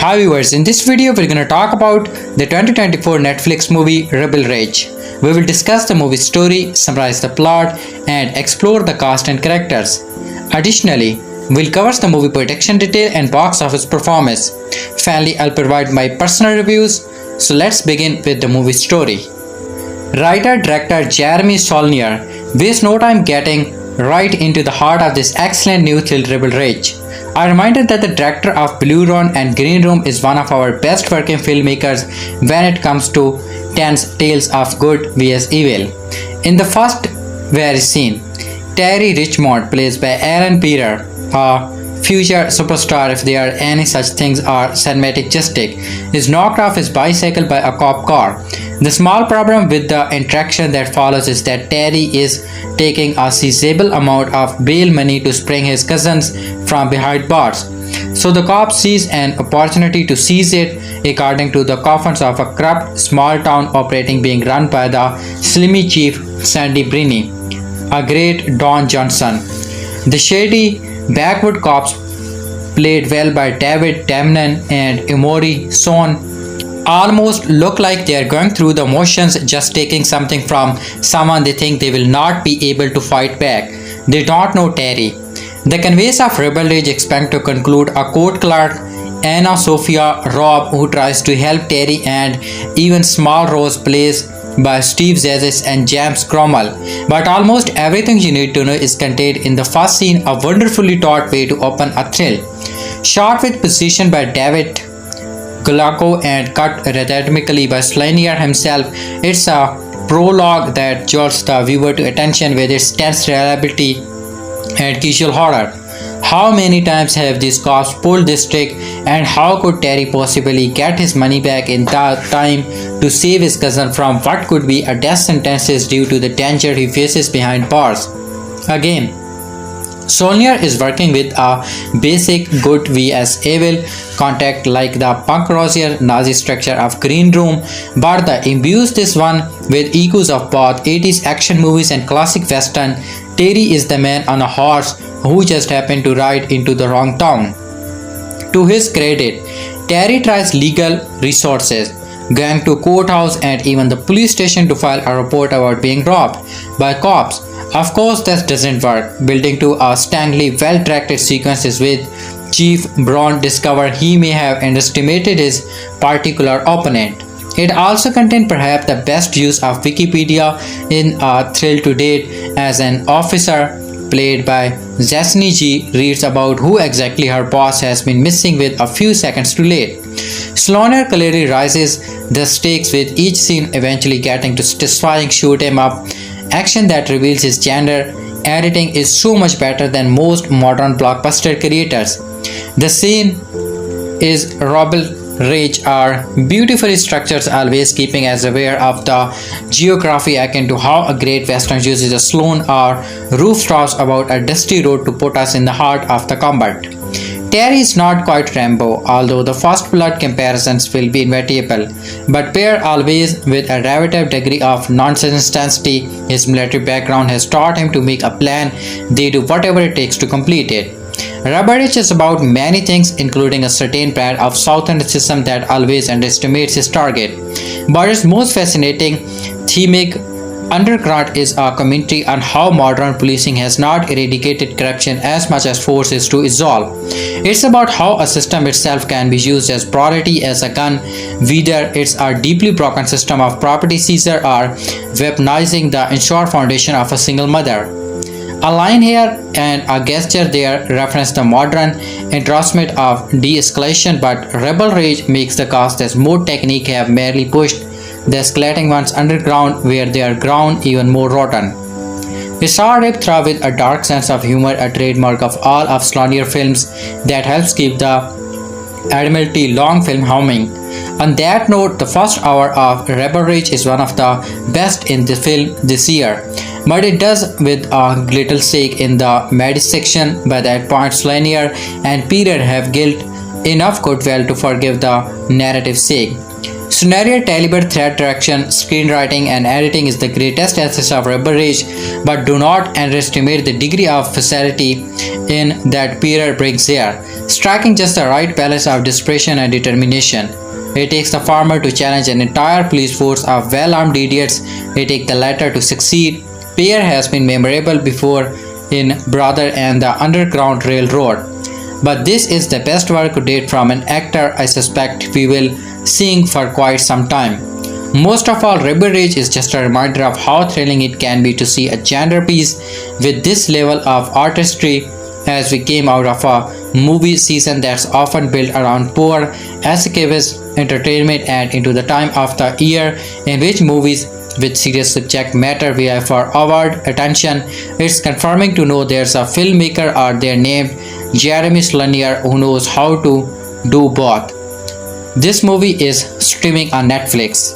Hi viewers, in this video we're going to talk about the 2024 Netflix movie Rebel Rage. We will discuss the movie story, summarize the plot, and explore the cast and characters. Additionally, we'll cover the movie production detail and box office performance. Finally, I'll provide my personal reviews. So let's begin with the movie story. Writer-director Jeremy Saulnier wastes no time getting right into the heart of this excellent new thriller Rebel Rage. A reminder that the director of Blue Room and Green Room is one of our best working filmmakers when it comes to tense tales of good vs evil. In the first very scene, Terry Richmond, plays by Aaron Pierre, a future superstar if there are any such things or cinematic justice, is knocked off his bicycle by a cop car. The small problem with the interaction that follows is that Terry is taking a sizable amount of bail money to spring his cousins from behind bars. So the cop sees an opportunity to seize it, according to the coffins of a corrupt small town operating being run by the slimy chief Sandy Brini, a great Don Johnson. The shady backward cops, played well by David Damnon and Emory Son, almost look like they are going through the motions, just taking something from someone they think they will not be able to fight back. They don't know Terry. The conveys of Rebel Rage expect to conclude a court clerk, AnnaSophia Robb, who tries to help Terry, and even Small Rose, plays by Steve Zazis and James Cromwell. But almost everything you need to know is contained in the first scene, a wonderfully taught way to open a thrill. Shot with precision by David Gulaco and cut rhythmically by Saulnier himself, it's a prologue that jolts the viewer to attention with its tense reliability and casual horror. How many times have these cops pulled this trick, and how could Terry possibly get his money back in time to save his cousin from what could be a death sentence due to the danger he faces behind bars? Again, Saulnier is working with a basic good vs evil contact like the punk rosier Nazi structure of Green Room, but the imbues this one with echoes of both 80s action movies and classic western. Terry is the man on a horse who just happened to ride into the wrong town. To his credit, Terry tries legal resources, going to courthouse and even the police station to file a report about being robbed by cops. Of course, that doesn't work, building to a strangely well-directed sequences with Chief Brown discover he may have underestimated his particular opponent. It also contained perhaps the best use of Wikipedia in a thrill to date, as an officer played by Jasny G reads about who exactly her boss has been missing with a few seconds too late. Saulnier clearly rises the stakes with each scene eventually getting to satisfying shoot 'em up action that reveals his gender. Editing is so much better than most modern blockbuster creators. The scene is Rebel Rage are beautifully structured, always keeping us aware of the geography akin to how a great western uses a saloon or rooftops about a dusty road to put us in the heart of the combat. Terry is not quite Rambo, although the first blood comparisons will be inevitable, but Pierre, always with a relative degree of nonsensicancy, his military background has taught him to make a plan. They do whatever it takes to complete it. Rebel Rage is about many things, including a certain brand of southern racism that always underestimates its target. But its most fascinating thematic undercurrent is a commentary on how modern policing has not eradicated corruption as much as forces to dissolve. It's about how a system itself can be used as brutality as a gun, whether it's a deeply broken system of property seizure or weaponizing the insured foundation of a single mother. A line here and a gesture there reference the modern endorsement of de-escalation, but Rebel Rage makes the cast as more technique have merely pushed the escalating ones underground where they are ground even more rotten. It's all ripped through with a dark sense of humor, a trademark of all of Saulnier films that helps keep the admirably long film humming. On that note, the first hour of Rebel Rage is one of the best in the film this year, but it does with a little stake in the midsection. By that point, Saulnier and Pierre have guilt enough goodwill to forgive the narrative's sake. Scenario, deliberate thread direction, screenwriting, and editing is the greatest asset of Rebel Rage, but do not underestimate the degree of facility in that Pierre brings here, striking just the right balance of desperation and determination. It takes the farmer to challenge an entire police force of well-armed idiots. It takes the latter to succeed. Pierre has been memorable before in Brother and the Underground Railroad, but this is the best work to date from an actor I suspect we will seeing for quite some time. Most of all, Rebel Rage is just a reminder of how thrilling it can be to see a genre piece with this level of artistry, as we came out of a movie season that's often built around poor, escapist entertainment and into the time of the year in which movies with serious subject matter vie for award attention. It's confirming to know there's a filmmaker out there named Jeremy Saulnier who knows how to do both. This movie is streaming on Netflix.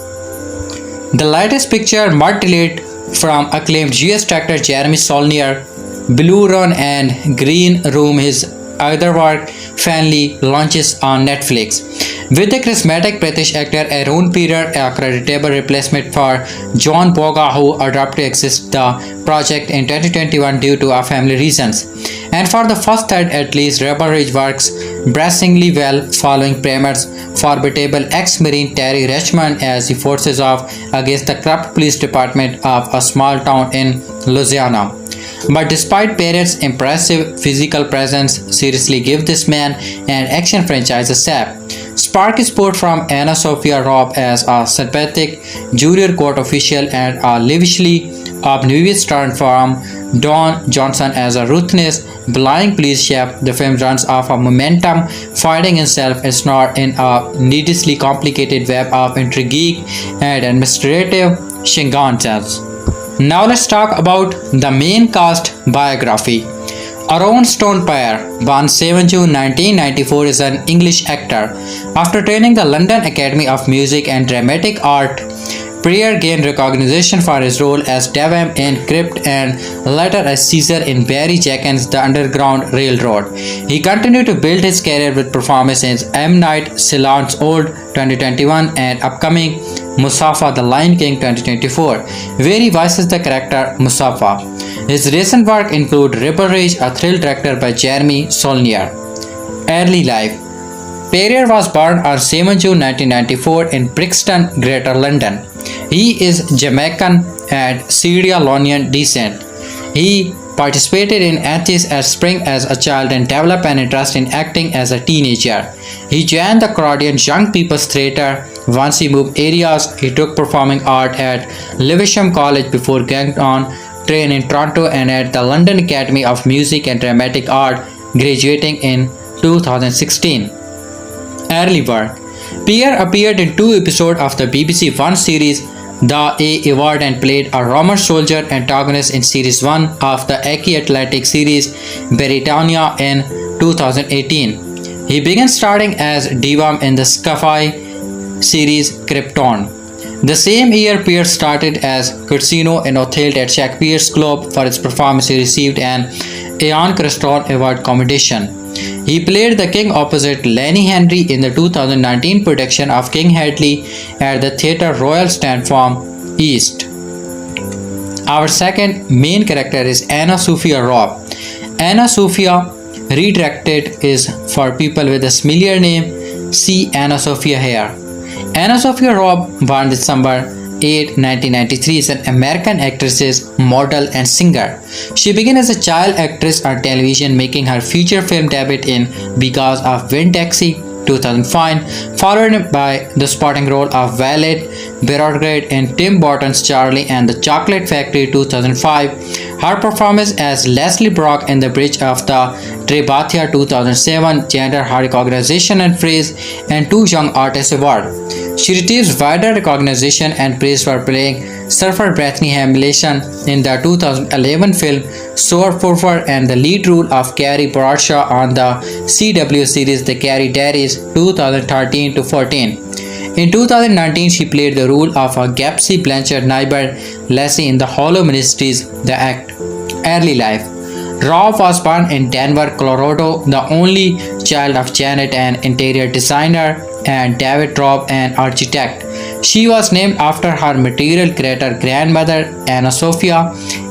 The latest picture, Mud Delayed, from acclaimed US director Jeremy Saulnier, Blue Run and Green Room, his other work, finally launches on Netflix. With the charismatic British actor Aaron Pierre, a creditable replacement for John Boga, who adopted exit the project in 2021 due to family reasons. And for the first third at least, Rebel Rage works brassingly well following premieres formidable ex-Marine Terry Richmond as he forces off against the corrupt police department of a small town in Louisiana. But despite Pierre's impressive physical presence, seriously give this man an action franchise a sap. Spark is poured from AnnaSophia Robb as a sympathetic junior court official and a lavishly obnoxious turn from Don Johnson as a ruthless, blind police chief. The film runs off a momentum, finding itself ensnared in a needlessly complicated web of intrigue and administrative shenanigans. Now let's talk about the main cast biography. Aaron Pierre, born 7 June 1994, is an English actor. After training the London Academy of Music and Dramatic Art, Pierre gained recognition for his role as Devon in Crypt and later as Caesar in Barry Jenkins' The Underground Railroad. He continued to build his career with performances in M. Night Shyamalan's Old 2021 and upcoming Mustafa the Lion King 2024, where he voices the character Mustafa. His recent work include Rebel Rage, a thrill director by Jeremy Saulnier. Early life. Pierre was born on 7 June 1994 in Brixton, Greater London. He is Jamaican and Sierra Leonean descent. He participated in athletes at Spring as a child and developed an interest in acting as a teenager. He joined the Croatian Young People's Theatre. Once he moved areas, he took performing art at Lewisham College before going on train in Toronto and at the London Academy of Music and Dramatic Art, graduating in 2016. Early work. Pierre appeared in 2 episodes of the BBC One series The A Award and played a Roman soldier antagonist in Series 1 of the Aki Atlantic series Britannia in 2018. He began starring as Devam in the sci-fi series Krypton. The same year, Pierre started as Cursino in Othello at Shakespeare's Globe. For his performance, he received an Ian Creston Award commendation. He played the king opposite Lenny Henry in the 2019 production of King Hedley at the Theatre Royal Stanford East. Our second main character is AnnaSophia Robb. AnnaSophia, redirected, is for people with a familiar name. See AnnaSophia here. AnnaSophia Robb, born December 8, 1993, is an American actress, model, and singer. She began as a child actress on television, making her feature film debut in Because of Wind Taxi 2005, followed by the supporting role of Violet Beauregarde in Tim Burton's Charlie and the Chocolate Factory 2005. Her performance as Leslie Brock in The Bridge of the Trebathia 2007 garnered her recognition and praise and 2 Young Artist Award. She receives wider recognition and praise for playing surfer Bethany Hamilton in the 2011 film Soar Purfer and the lead role of Carrie Bradshaw on the CW series The Carrie Diaries 2013-14. In 2019, she played the role of a Gapsy Blanchard neighbor Lassie in the Hollow Ministries The Act. Early life. Robb was born in Denver, Colorado, the only child of Janet, an interior designer, and David Robb, an architect. She was named after her material creator grandmother AnnaSophia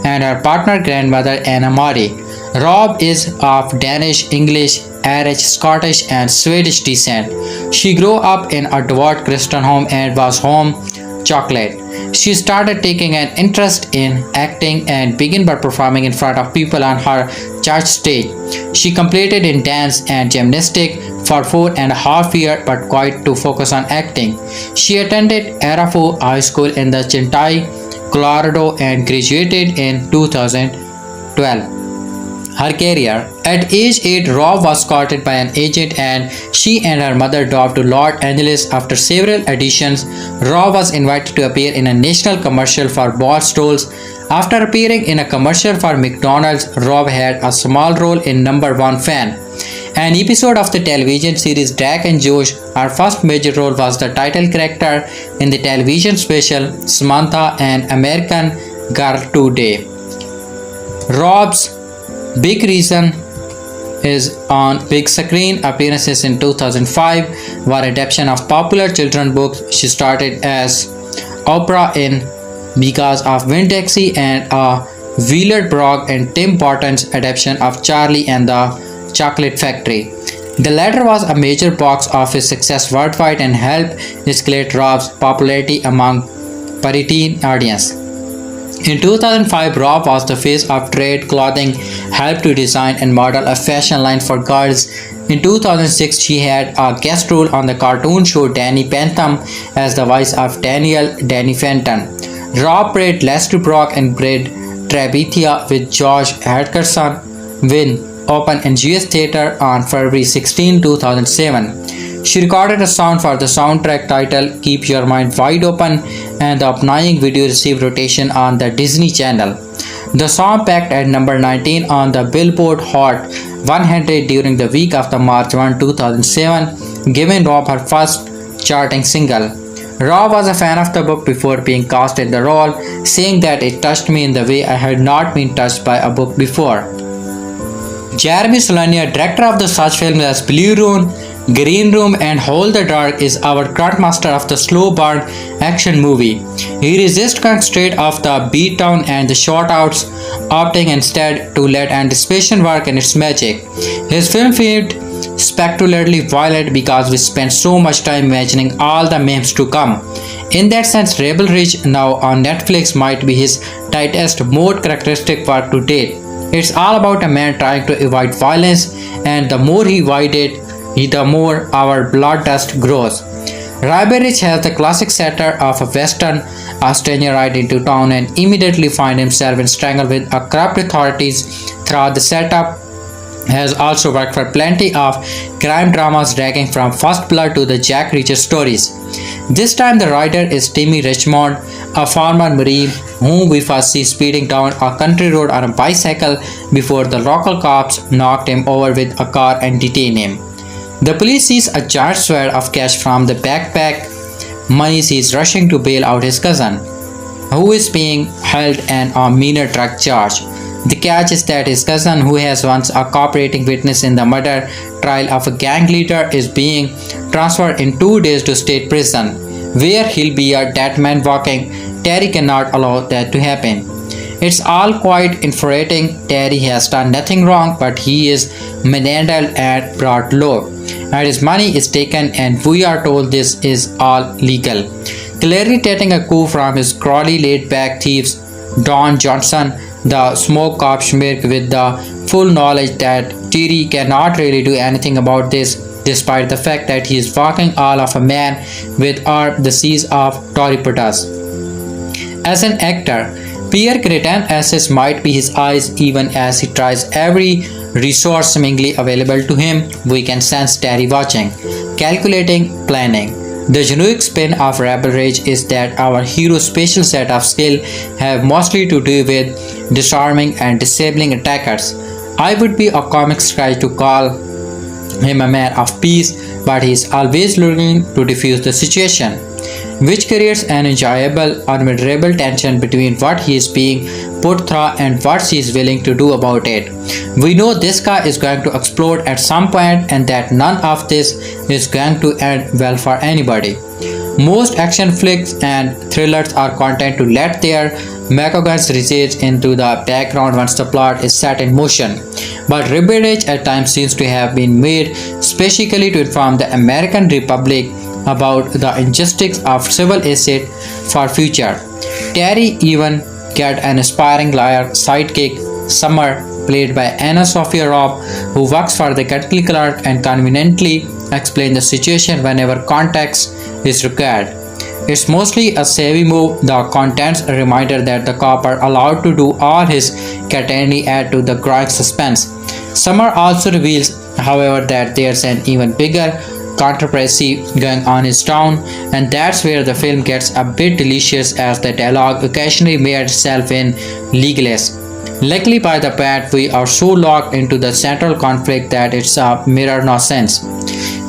and her partner grandmother Anna Marie. Robb is of Danish, English, Irish, Scottish, and Swedish descent. She grew up in a devout Christian home and was home chocolate. She started taking an interest in acting and began by performing in front of people on her church stage. She completed in dance and gymnastics for 4.5 years but quit to focus on acting. She attended Arapahoe High School in the Chintai, Colorado and graduated in 2012. Her career. At age 8, Robb was courted by an agent and she and her mother drove to Los Angeles. After several auditions, Robb was invited to appear in a national commercial for Ball Stools. After appearing in a commercial for McDonald's, Robb had a small role in Number 1 Fan, an episode of the television series Drake and Josh. Her first major role was the title character in the television special Samantha, an American Girl Today. Robb's big reason is on big screen appearances in 2005 were adaptation of popular children's books. She started as Oprah in Because of Wind Taxi and a Wheeler Brock and Tim Burton's adaptation of Charlie and the Chocolate Factory. The latter was a major box office success worldwide and helped escalate Robb's popularity among preteen audience. In 2005, Robb was the face of Trade Clothing, helped to design and model a fashion line for girls. In 2006, she had a guest role on the cartoon show Danny Phantom as the voice of Daniel Danny Fenton. Robb played Leslie Brock and played Tabitha with Josh Hutcherson when opened in US Theatre on February 16, 2007. She recorded a song for the soundtrack titled Keep Your Mind Wide Open, and the accompanying video received rotation on the Disney Channel. The song peaked at number 19 on the Billboard Hot 100 during the week of March 1, 2007, giving Robb her first charting single. Robb was a fan of the book before being cast in the role, saying that it touched me in the way I had not been touched by a book before. Jeremy Saulnier, director of the such films as Blue Ruin, Green Room and Hold the Dark, is our grandmaster of the slow burn action movie. He resists constraint of the beatdown and the shootouts, opting instead to let anticipation work in its magic. His film feels spectacularly violent because we spend so much time imagining all the memes to come. In that sense, Rebel Ridge, now on Netflix, might be his tightest, most characteristic work to date. It's all about a man trying to avoid violence, and the more he avoids it, the more our bloodlust grows. Rebel Ridge has the classic satire of a western. A stranger rides into town and immediately finds himself entangled with a corrupt authorities. Throughout the setup has also worked for plenty of crime dramas ranging from First Blood to the Jack Reacher stories. This time the writer is Terry Richmond, a former Marine whom we first see speeding down a country road on a bicycle before the local cops knocked him over with a car and detain him. The police sees a giant sword of cash from the backpack. Money is rushing to bail out his cousin, who is being held on a minor drug charge. The catch is that his cousin, who has once a cooperating witness in the murder trial of a gang leader, is being transferred in 2 days to state prison, where he'll be a dead man walking. Terry cannot allow that to happen. It's all quite infuriating. Terry has done nothing wrong, but he is manhandled and brought low, and his money is taken, and we are told this is all legal. Clearly taking a coup from his crawly laid-back thieves, Don Johnson, the smoke cop smirk with the full knowledge that Terry cannot really do anything about this, despite the fact that he is walking all of a man with arm the seas of Toripotas. As an actor, Pierre Cretan assets might be his eyes. Even as he tries every resource seemingly available to him, we can sense Terry watching, calculating, planning. The generic spin of Rebel Rage is that our hero's special set of skills have mostly to do with disarming and disabling attackers. I would be a comics guy to call him a man of peace, but he is always looking to defuse the situation. which creates an enjoyable, unbearable tension between what he is being put through and what he is willing to do about it. We know this car is going to explode at some point and that none of this is going to end well for anybody. Most action flicks and thrillers are content to let their mechaguns recede into the background once the plot is set in motion. But Rebel Age at times seems to have been made specifically to inform the American Republic about the injustice of civil asset for future. Terry even get an aspiring lawyer sidekick, Summer, played by AnnaSophia Robb, who works for the county clerk and conveniently explains the situation whenever context is required. It's mostly a savvy move. The contents a reminder that the cop are allowed to do all his catany add to the growing suspense. Summer also reveals, however, that there's an even bigger controversy going on in town, and that's where the film gets a bit delicious as the dialogue occasionally made itself in legalese. Luckily, by the point, we are so locked into the central conflict that it's a mirror nonsense.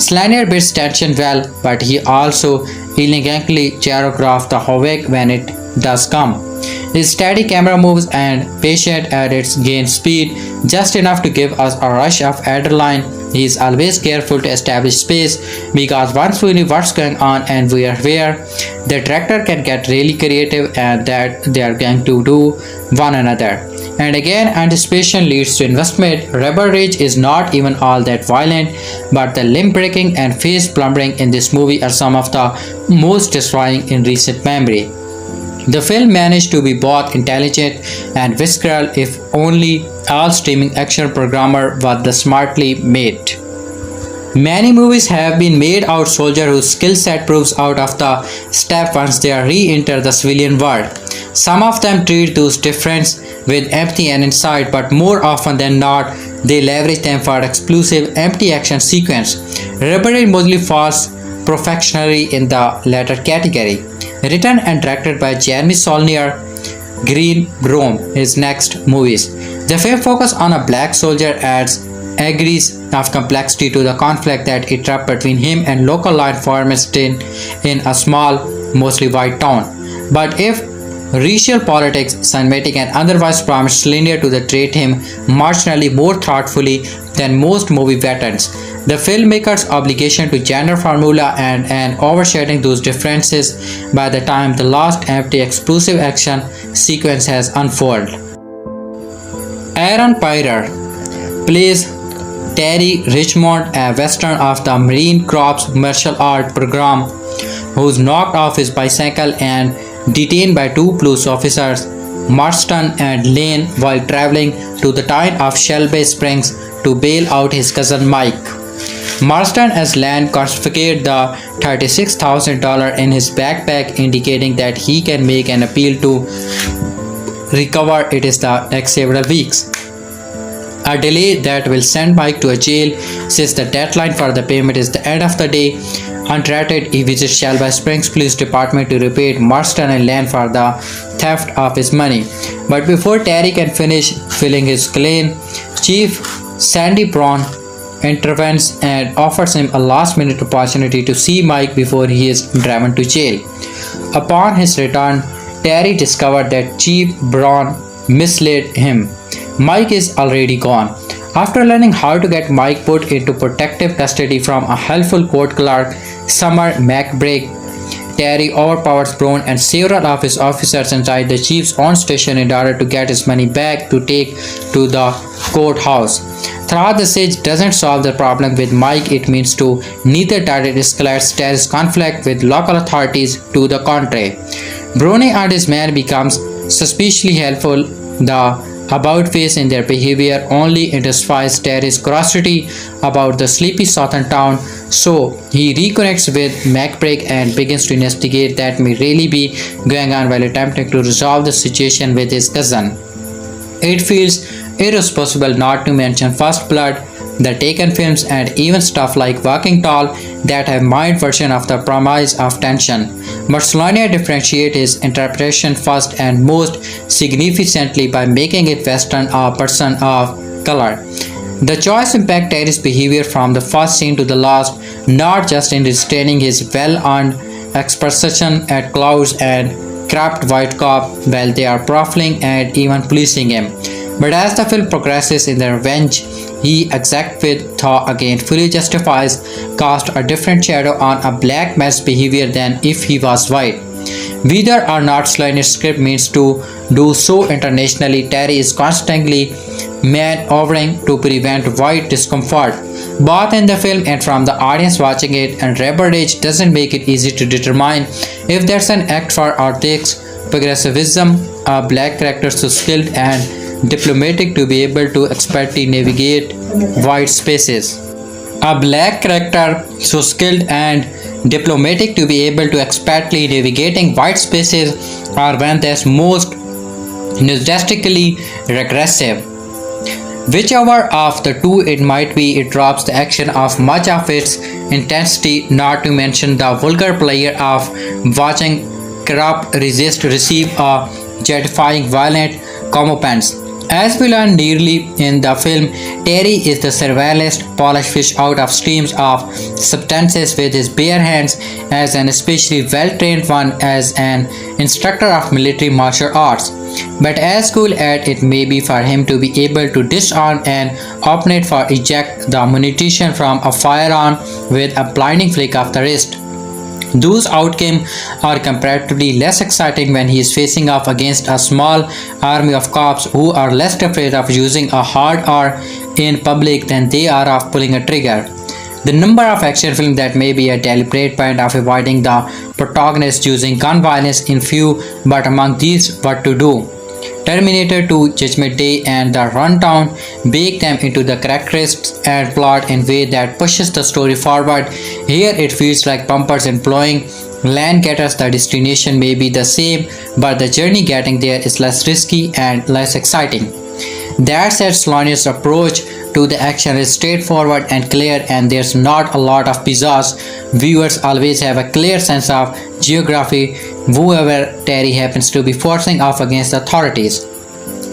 Saulnier builds tension well, but he also elegantly choreographed the havoc when it does come. His steady camera moves and patient edits gain speed just enough to give us a rush of adrenaline. He is always careful to establish space because once we know what's going on and we are aware, the director can get really creative and that they are going to do one another. And again, anticipation leads to investment. Rebel Rage is not even all that violent, but the limb breaking and face plumbering in this movie are some of the most destroying in recent memory. The film managed to be both intelligent and visceral if only all streaming action programmer was the smartly made. Many movies have been made out soldier whose skill set proves out of the step once they re-enter the civilian world. Some of them treat those differences with empathy and insight, but more often than not, they leverage them for explosive empty action sequence. Rebel mostly falls professionally in the latter category. Written and directed by Jeremy Saulnier, Green Room, his next movies. The film focuses on a black soldier adds degrees of complexity to the conflict that erupts between him and local law enforcement in a small, mostly white town. But if racial politics, cinematic and otherwise promised Saulnier to treat him marginally more thoughtfully than most movie veterans. The filmmaker's obligation to gender formula and overshadowing those differences by the time the last empty explosive action sequence has unfolded. Aaron Pierre plays Terry Richmond, a veteran of the Marine Corps martial art program, who's knocked off his bicycle and detained by two police officers, Marston and Lane, while traveling to the town of Shelby Springs to bail out his cousin Mike. Marston as Lane confiscated the $36,000 in his backpack, indicating that he can make an appeal to recover it in the next several weeks. A delay that will send Mike to a jail since the deadline for the payment is the end of the day. Untreated, he visits Shelby Springs Police Department to repay Marston and Lane for the theft of his money. But before Terry can finish filling his claim, Chief Sandy Brown intervenes and offers him a last-minute opportunity to see Mike before he is driven to jail. Upon his return, Terry discovered that Chief Brown misled him. Mike is already gone. After learning how to get Mike put into protective custody from a helpful court clerk, Summer McBride, Terry overpowers Brown and several of his officers inside the chief's own station in order to get his money back to take to the courthouse. Throughout the siege doesn't solve the problem with Mike, it means to neither that it escalates Terry's conflict with local authorities, to the contrary. Brownie and his men becomes suspiciously helpful. The about face in their behavior only intensifies Terry's curiosity about the sleepy southern town, so he reconnects with McBride and begins to investigate that may really be going on while attempting to resolve the situation with his cousin. It feels irresponsible not to mention First Blood, the Taken films, and even stuff like Walking Tall that have mild version of the promise of tension. But Saulnier differentiates his interpretation first and most significantly by making it Western a person of color. The choice impacts Terry's behavior from the first scene to the last, not just in restraining his well-earned expression at clouds and corrupt white cop while they are profiling and even policing him. But as the film progresses in the revenge he exacts with Thaw again fully justifies cast a different shadow on a black man's behavior than if he was white. Whether or not Saulnier's script means to do so internationally, Terry is constantly maneuvering to prevent white discomfort, both in the film and from the audience watching it, and Rebel Rage doesn't make it easy to determine if that's an act for ethics, progressivism, a black character so skilled and diplomatic to be able to expertly navigate white spaces. A black character so skilled and diplomatic to be able to expertly navigating white spaces are when that's most nostalgically regressive. Whichever of the two it might be, it drops the action of much of its intensity, not to mention the vulgar pleasure of watching corrupt resist receive a justifying violent comeuppance. As we learn nearly in the film, Terry is the surveillance polished fish out of streams of substances with his bare hands as an especially well-trained one as an instructor of military martial arts. But as cool as it may be for him to be able to disarm an opponent for eject the ammunition from a firearm with a blinding flick of the wrist. Those outcomes are comparatively less exciting when he is facing off against a small army of cops who are less afraid of using a hard R in public than they are of pulling a trigger. The number of action films that may be a deliberate point of avoiding the protagonist using gun violence in few, but among these what to do. Terminator 2, Judgment Day and The Rundown bake them into the characteristics and plot in a way that pushes the story forward. Here it feels like bumpers and blowing land getters. The destination may be the same, but the journey getting there is less risky and less exciting. That said, Saulnier's approach to the action is straightforward and clear, and there's not a lot of pizzazz. Viewers always have a clear sense of geography whoever Terry happens to be forcing off against the authorities.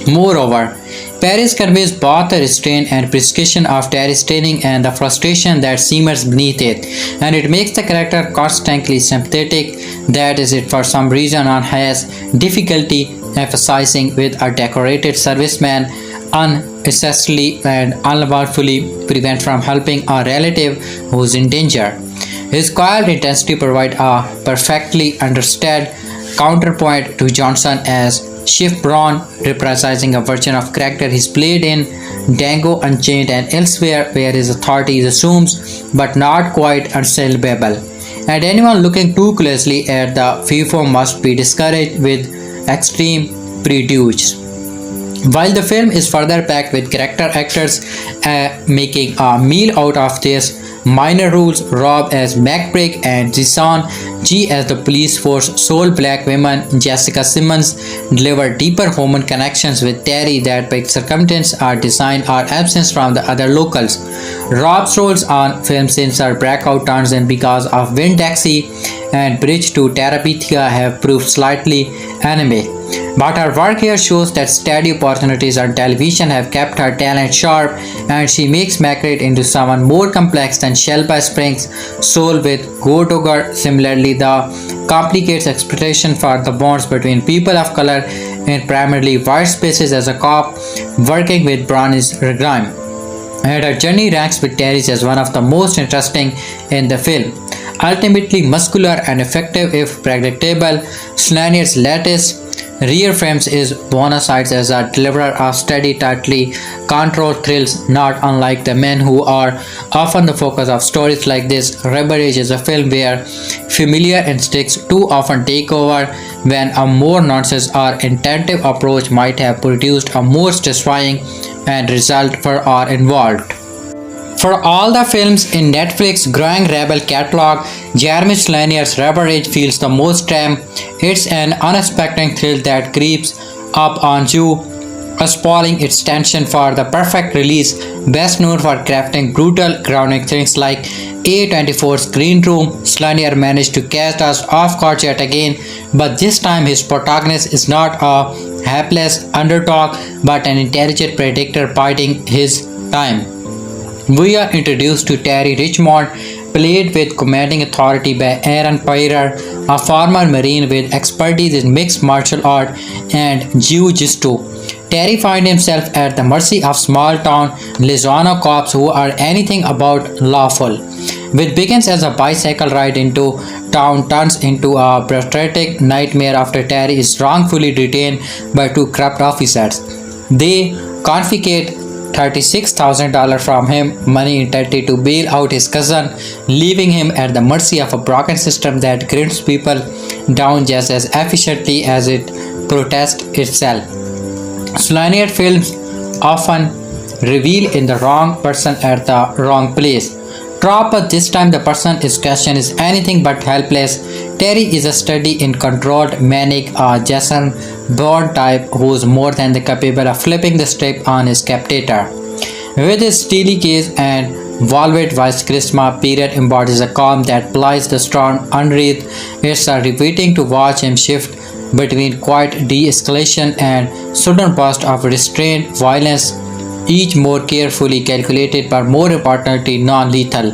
Moreover, Paris conveys both the restraint and precision of Terry's training and the frustration that simmers beneath it, and it makes the character constantly sympathetic. That is, it for some reason on has difficulty emphasizing with a decorated serviceman unnecessarily and unlawfully prevent from helping a relative who's in danger. His quiet intensity provides a perfectly understood counterpoint to Johnson as Chief Braun, reprising a version of character he's played in Django Unchained and elsewhere, where his authority is assumed but not quite unsellable. And anyone looking too closely at the FIFO must be discouraged with extreme prejudice. While the film is further packed with character actors making a meal out of this, minor roles, Robb as McBride and Jason G as the police force sole black women, Jessica Simmons deliver deeper human connections with Terry that by circumstance are designed or absence from the other locals. Robb's roles on film since are breakout turns and because of Winn-Dixie and Bridge to Terabithia have proved slightly anime. But her work here shows that steady opportunities on television have kept her talent sharp, and she makes McBride into someone more complex than Shelba Spring's soul with Goldogger. Similarly, the complicates exploitation for the bonds between people of color in primarily white spaces as a cop working with Brownie's regime. And her journey ranks with Terry's as one of the most interesting in the film. Ultimately muscular and effective if predictable, Saulnier's latest rear frames his bonus sides as a deliverer of steady, tightly controlled thrills, not unlike the men who are often the focus of stories like this. Rebel Rage is a film where familiar instincts too often take over when a more nonsense or intensive approach might have produced a more satisfying end result for all involved. For all the films in Netflix's growing Rebel catalog, Jeremy Saulnier's Rebel Rage feels the most tame. It's an unexpected thrill that creeps up on you, spoiling its tension for the perfect release. Best known for crafting brutal, grounding things like A24's Green Room, Saulnier managed to catch us off guard yet again, but this time his protagonist is not a helpless underdog but an intelligent predator biding his time. We are introduced to Terry Richmond, played with commanding authority by Aaron Pierre, a former Marine with expertise in mixed martial art and jiu-jitsu. Terry finds himself at the mercy of small-town Louisiana cops who are anything about lawful. Which begins as a bicycle ride into town turns into a pathetic nightmare after Terry is wrongfully detained by two corrupt officers. They confiscate $36,000 from him, money intended to bail out his cousin, leaving him at the mercy of a broken system that grinds people down just as efficiently as it protests itself. Saulnier films often reveal in the wrong person at the wrong place. Drop, but this time the person is questioned is anything but helpless. Terry is a study in controlled manic, a Jason Bourne type who's more than capable of flipping the script on his captor. With his steely gaze and velvet voice, charisma, Pierre embodies a calm that belies the storm underneath. It's a riveting to watch him shift between quiet de-escalation and sudden burst of restrained violence, each more carefully calculated but more importantly non-lethal.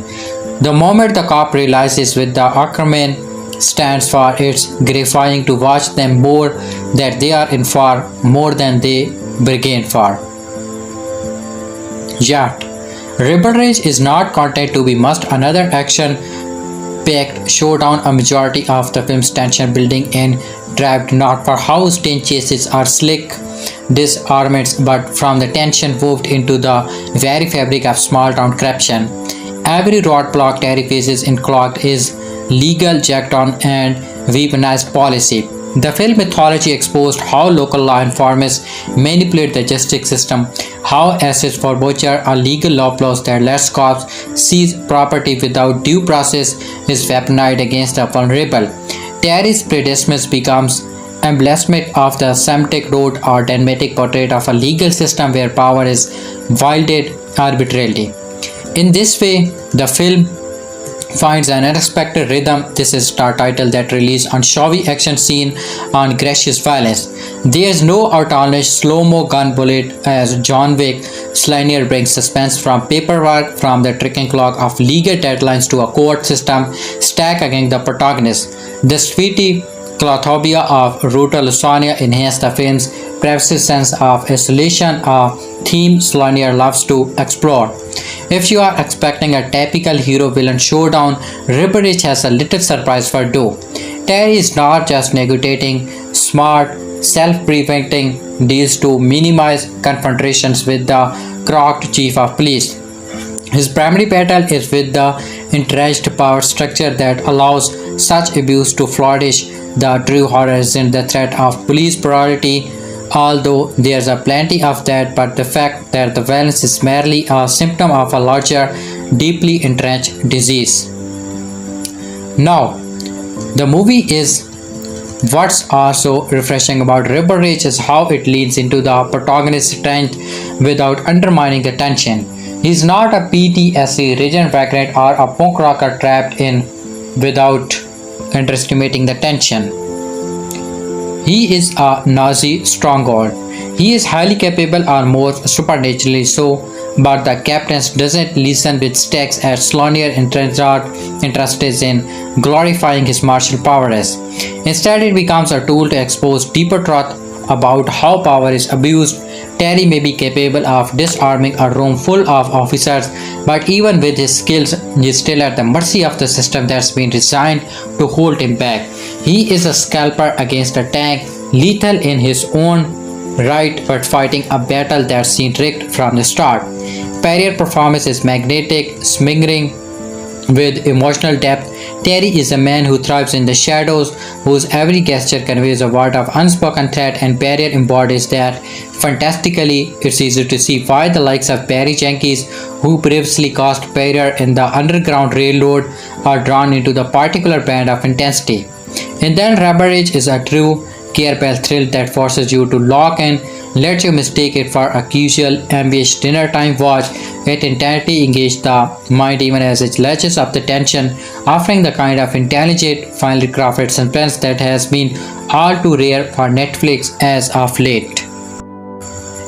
The moment the cop realizes with the acronym stands for, it's gratifying to watch them more that they are in far more than they bargained for. Yet, Rebel Rage is not content to be must another action-packed showdown. A majority of the film's tension building in derived not for how stunt chases are slick disarmaments but from the tension woven into the very fabric of small town corruption. Every roadblock Terry faces in clogged is legal jackdown and weaponized policy. The film mythology exposed how local law enforcement manipulate the justice system, how assets forfeiture are legal laws that lets cops seize property without due process is weaponized against the vulnerable. Terry's predecessor becomes emblematic of the Semitic road or dramatic portrait of a legal system where power is wielded arbitrarily. In this way, the film finds an unexpected rhythm. This is the title that released on showy action scene on gracious violence. There is no outlandish slow-mo gun bullet as John Wick. Saulnier brings suspense from paperwork, from the ticking clock of legal deadlines to a court system stacked against the protagonist. The sweetie claustrophobia of brutal Louisiana enhance the film's pervasive sense of isolation, a theme Saulnier loves to explore. If you are expecting a typical hero-villain showdown, Rebel Rage has a little surprise for you. Terry is not just negotiating smart, self-preventing deals to minimize confrontations with the corrupt chief of police. His primary battle is with the entrenched power structure that allows such abuse to flourish. The true horror isn't the threat of police brutality, although there's a plenty of that, but the fact that the violence is merely a symptom of a larger, deeply entrenched disease. Now, the movie is what's also refreshing about Rebel Rage is how it leans into the protagonist's strength without undermining the tension. He's not a PTSD ridden vagrant or a punk rocker trapped in without underestimating the tension. He is a Nazi stronghold. He is highly capable or more supernaturally so, but the captain doesn't listen with stakes as Saulnier interested in glorifying his martial prowess. Instead, it becomes a tool to expose deeper truth about how power is abused. Terry may be capable of disarming a room full of officers, but even with his skills, he is still at the mercy of the system that's been designed to hold him back. He is a scalper against a tank, lethal in his own right, but fighting a battle that's seen rigged from the start. Pierre's performance is magnetic, smiggering with emotional depth. Terry is a man who thrives in the shadows, whose every gesture conveys a word of unspoken threat, and Pierre embodies that fantastically. It's easy to see why the likes of Barry Jenkins, who previously cast Pierre in the Underground Railroad, are drawn into the particular band of intensity. And then Rebel Rage is a true care-packed thrill that forces you to lock in, let you mistake it for a casual, ambitious dinner time watch. It intently engages the mind even as it latches up the tension, offering the kind of intelligent, finely crafted suspense that has been all too rare for Netflix as of late.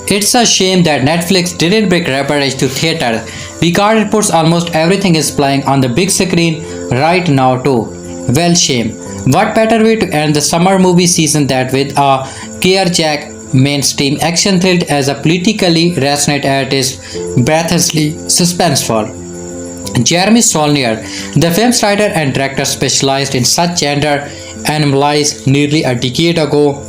It's a shame that Netflix didn't bring Rebel Rage to theater. Because it puts almost everything is playing on the big screen right now too. Well, shame. What better way to end the summer movie season than with a carjack mainstream action thrilled as a politically resonant and is breathlessly suspenseful. Jeremy Saulnier, the film's writer and director specialized in such gender anomalies nearly a decade ago,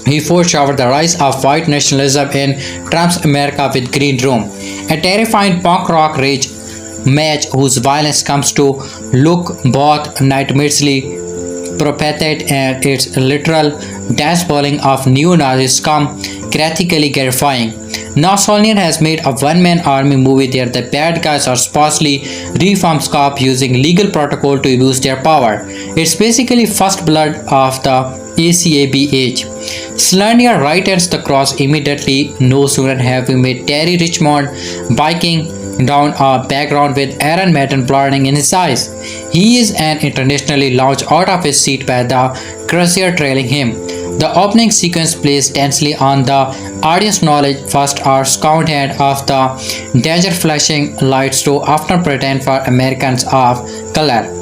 he foreshadowed the rise of white nationalism in Trump's America with Green Room, a terrifying punk rock rage match whose violence comes to look both nightmarishly prophetic and its literal dashballing of neo-Nazi scum graphically terrifying. Now Saulnier has made a one-man army movie there the bad guys are supposedly reformed cops using legal protocol to abuse their power. It's basically first blood of the ACAB age. Saulnier right ends the cross immediately. No sooner have we made Terry Richmond biking down a background with Aaron Pierre blurring in his eyes. He is an internationally launched out of his seat by the cruiser trailing him. The opening sequence plays tensely on the audience knowledge first our scout head of the danger flashing lights to often pretend for Americans of color.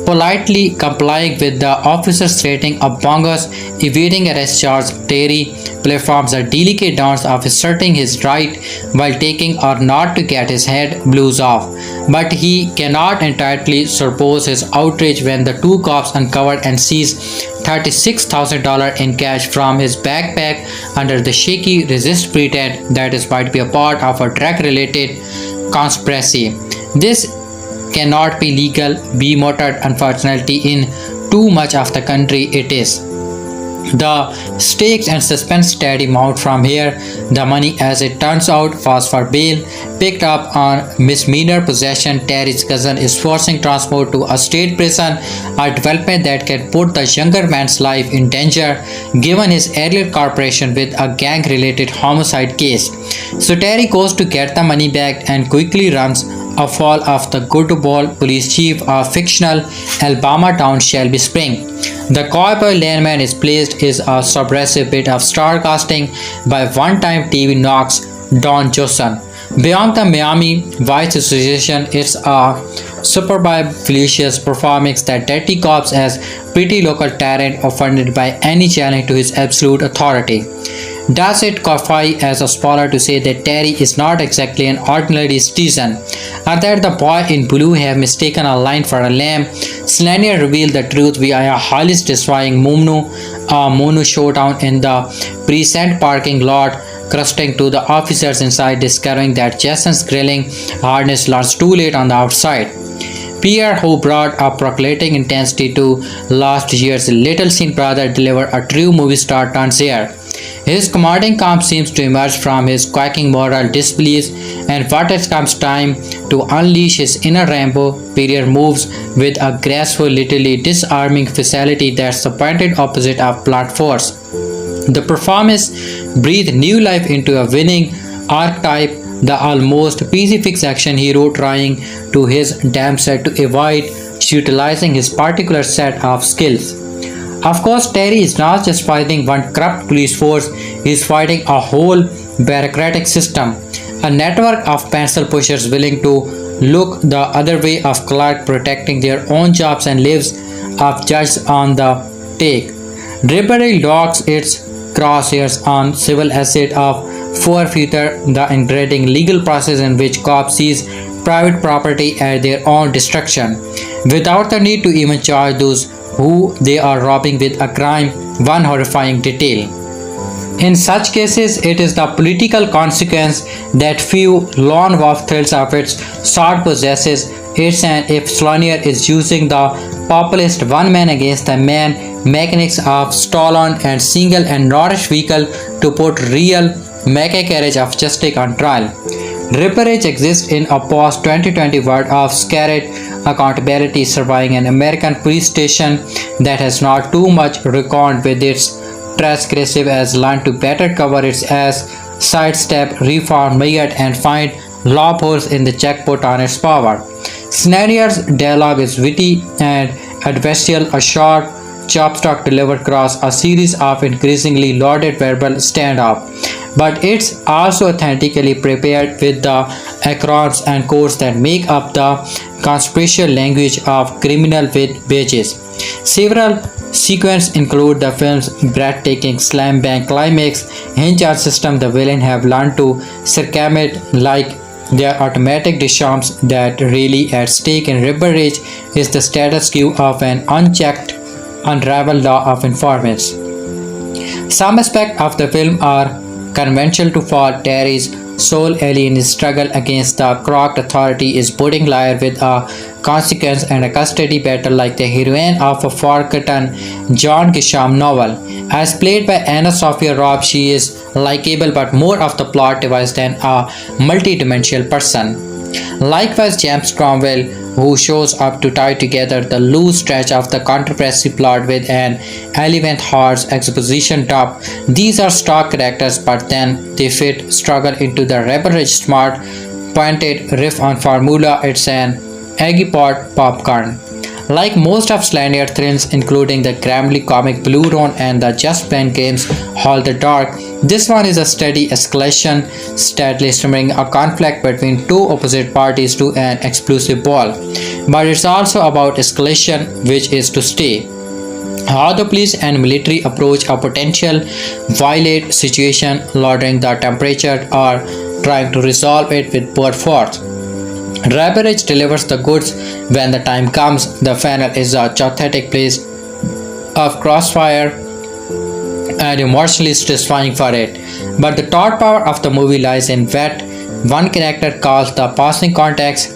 Politely complying with the officer's rating of bongos, evading arrest charge, Terry performs a delicate dance of asserting his right while taking or not to get his head blues off. But he cannot entirely suppose his outrage when the two cops uncovered and seized $36,000 in cash from his backpack under the shaky resist pretend that it might be a part of a drug-related conspiracy. This cannot be legal, be motored unfortunately in too much of the country it is. The stakes and suspense steady mount from here. The money, as it turns out, was for bail, picked up on misdemeanor possession. Terry's cousin is forcing transport to a state prison, a development that can put the younger man's life in danger given his earlier cooperation with a gang-related homicide case. So Terry goes to get the money back and quickly runs afoul of the good-ball police chief of fictional Alabama town Shelby Spring. The cowboy landman is placed is a subversive bit of star casting by one-time TV Knox Don Johnson. Beyond the Miami Vice Association, it's a superb felicious performance that dirty cops as pretty local tyrant offended by any challenge to his absolute authority. Does it qualify as a spoiler to say that Terry is not exactly an ordinary citizen, or that the boy in blue have mistaken a lion for a lamb? Saulnier revealed the truth via a highly destroying Mono showdown in the precinct parking lot, crusting to the officers inside, discovering that Jason's grilling harness learns too late on the outside. Pierre, who brought a percolating intensity to last year's Little Sin brother, delivered a true movie star turns here. His commanding calm seems to emerge from his quacking moral disbeliefs, and when it comes time to unleash his inner Rambo, Pierre moves with a graceful, literally disarming facility that's the pointed opposite of blunt force. The performance breathed new life into a winning archetype, the almost peasy-fix action hero trying to his damn set to avoid utilizing his particular set of skills. Of course, Terry is not just fighting one corrupt police force, he is fighting a whole bureaucratic system, a network of pencil pushers willing to look the other way of clerk protecting their own jobs and lives of judges on the take. Liberal docks its crosshairs on civil asset of forfeiture, the ingrained legal process in which cops seize private property at their own destruction, without the need to even charge those who they are robbing with a crime, one horrifying detail. In such cases, it is the political consequence that few lone wolf thrills of its sort possesses. It's and if Saulnier is using the populist one man against the man mechanics of stolen and single and nourished vehicle to put real mecha carriage of justice on trial. Reparage exists in a post-2020 world of scarred accountability, surviving an American police station that has not too much reckoned with its transgressive as learned to better cover its ass, sidestep, reform, mitigate, and find loopholes in the checkpoint on its power. Saulnier's dialogue is witty and adversarial, a short chopstock delivered across a series of increasingly lauded verbal standoff, but it's also authentically prepared with the acronyms and codes that make up the conspiracial language of criminal wages. Several sequences include the film's breathtaking slam bang climax, hinge on system the villain have learned to circumvent like their automatic disarms that really at stake in Rebel Rage is the status quo of an unchecked, unraveled law of informants. Some aspects of the film are conventional to fall. Terry's sole ally in his struggle against the corrupt authority is budding liar with a consequence and a custody battle like the heroine of a forgotten John Grisham novel. As played by AnnaSophia Robb, she is likable but more of the plot device than a multidimensional person. Likewise, James Cromwell, who shows up to tie together the loose stretch of the controversy plot with an elegant horse exposition top. These are stock characters, but then they fit struggle into the Rebel Rage smart, pointed riff on formula. It's an eggy pot popcorn. Like most of Saulnier thrills, including the grimly comic Blue Ron and the Just Plain Games Hall the Dark, this one is a steady escalation, steadily simmering a conflict between two opposite parties to an explosive ball. But it's also about escalation, which is to stay. How the police and military approach a potential violent situation, lowering the temperature, or trying to resolve it with pure force. Rebel Rage delivers the goods when the time comes. The final is a chaotic place of crossfire and emotionally satisfying for it. But the thought power of the movie lies in what one character calls the passing context,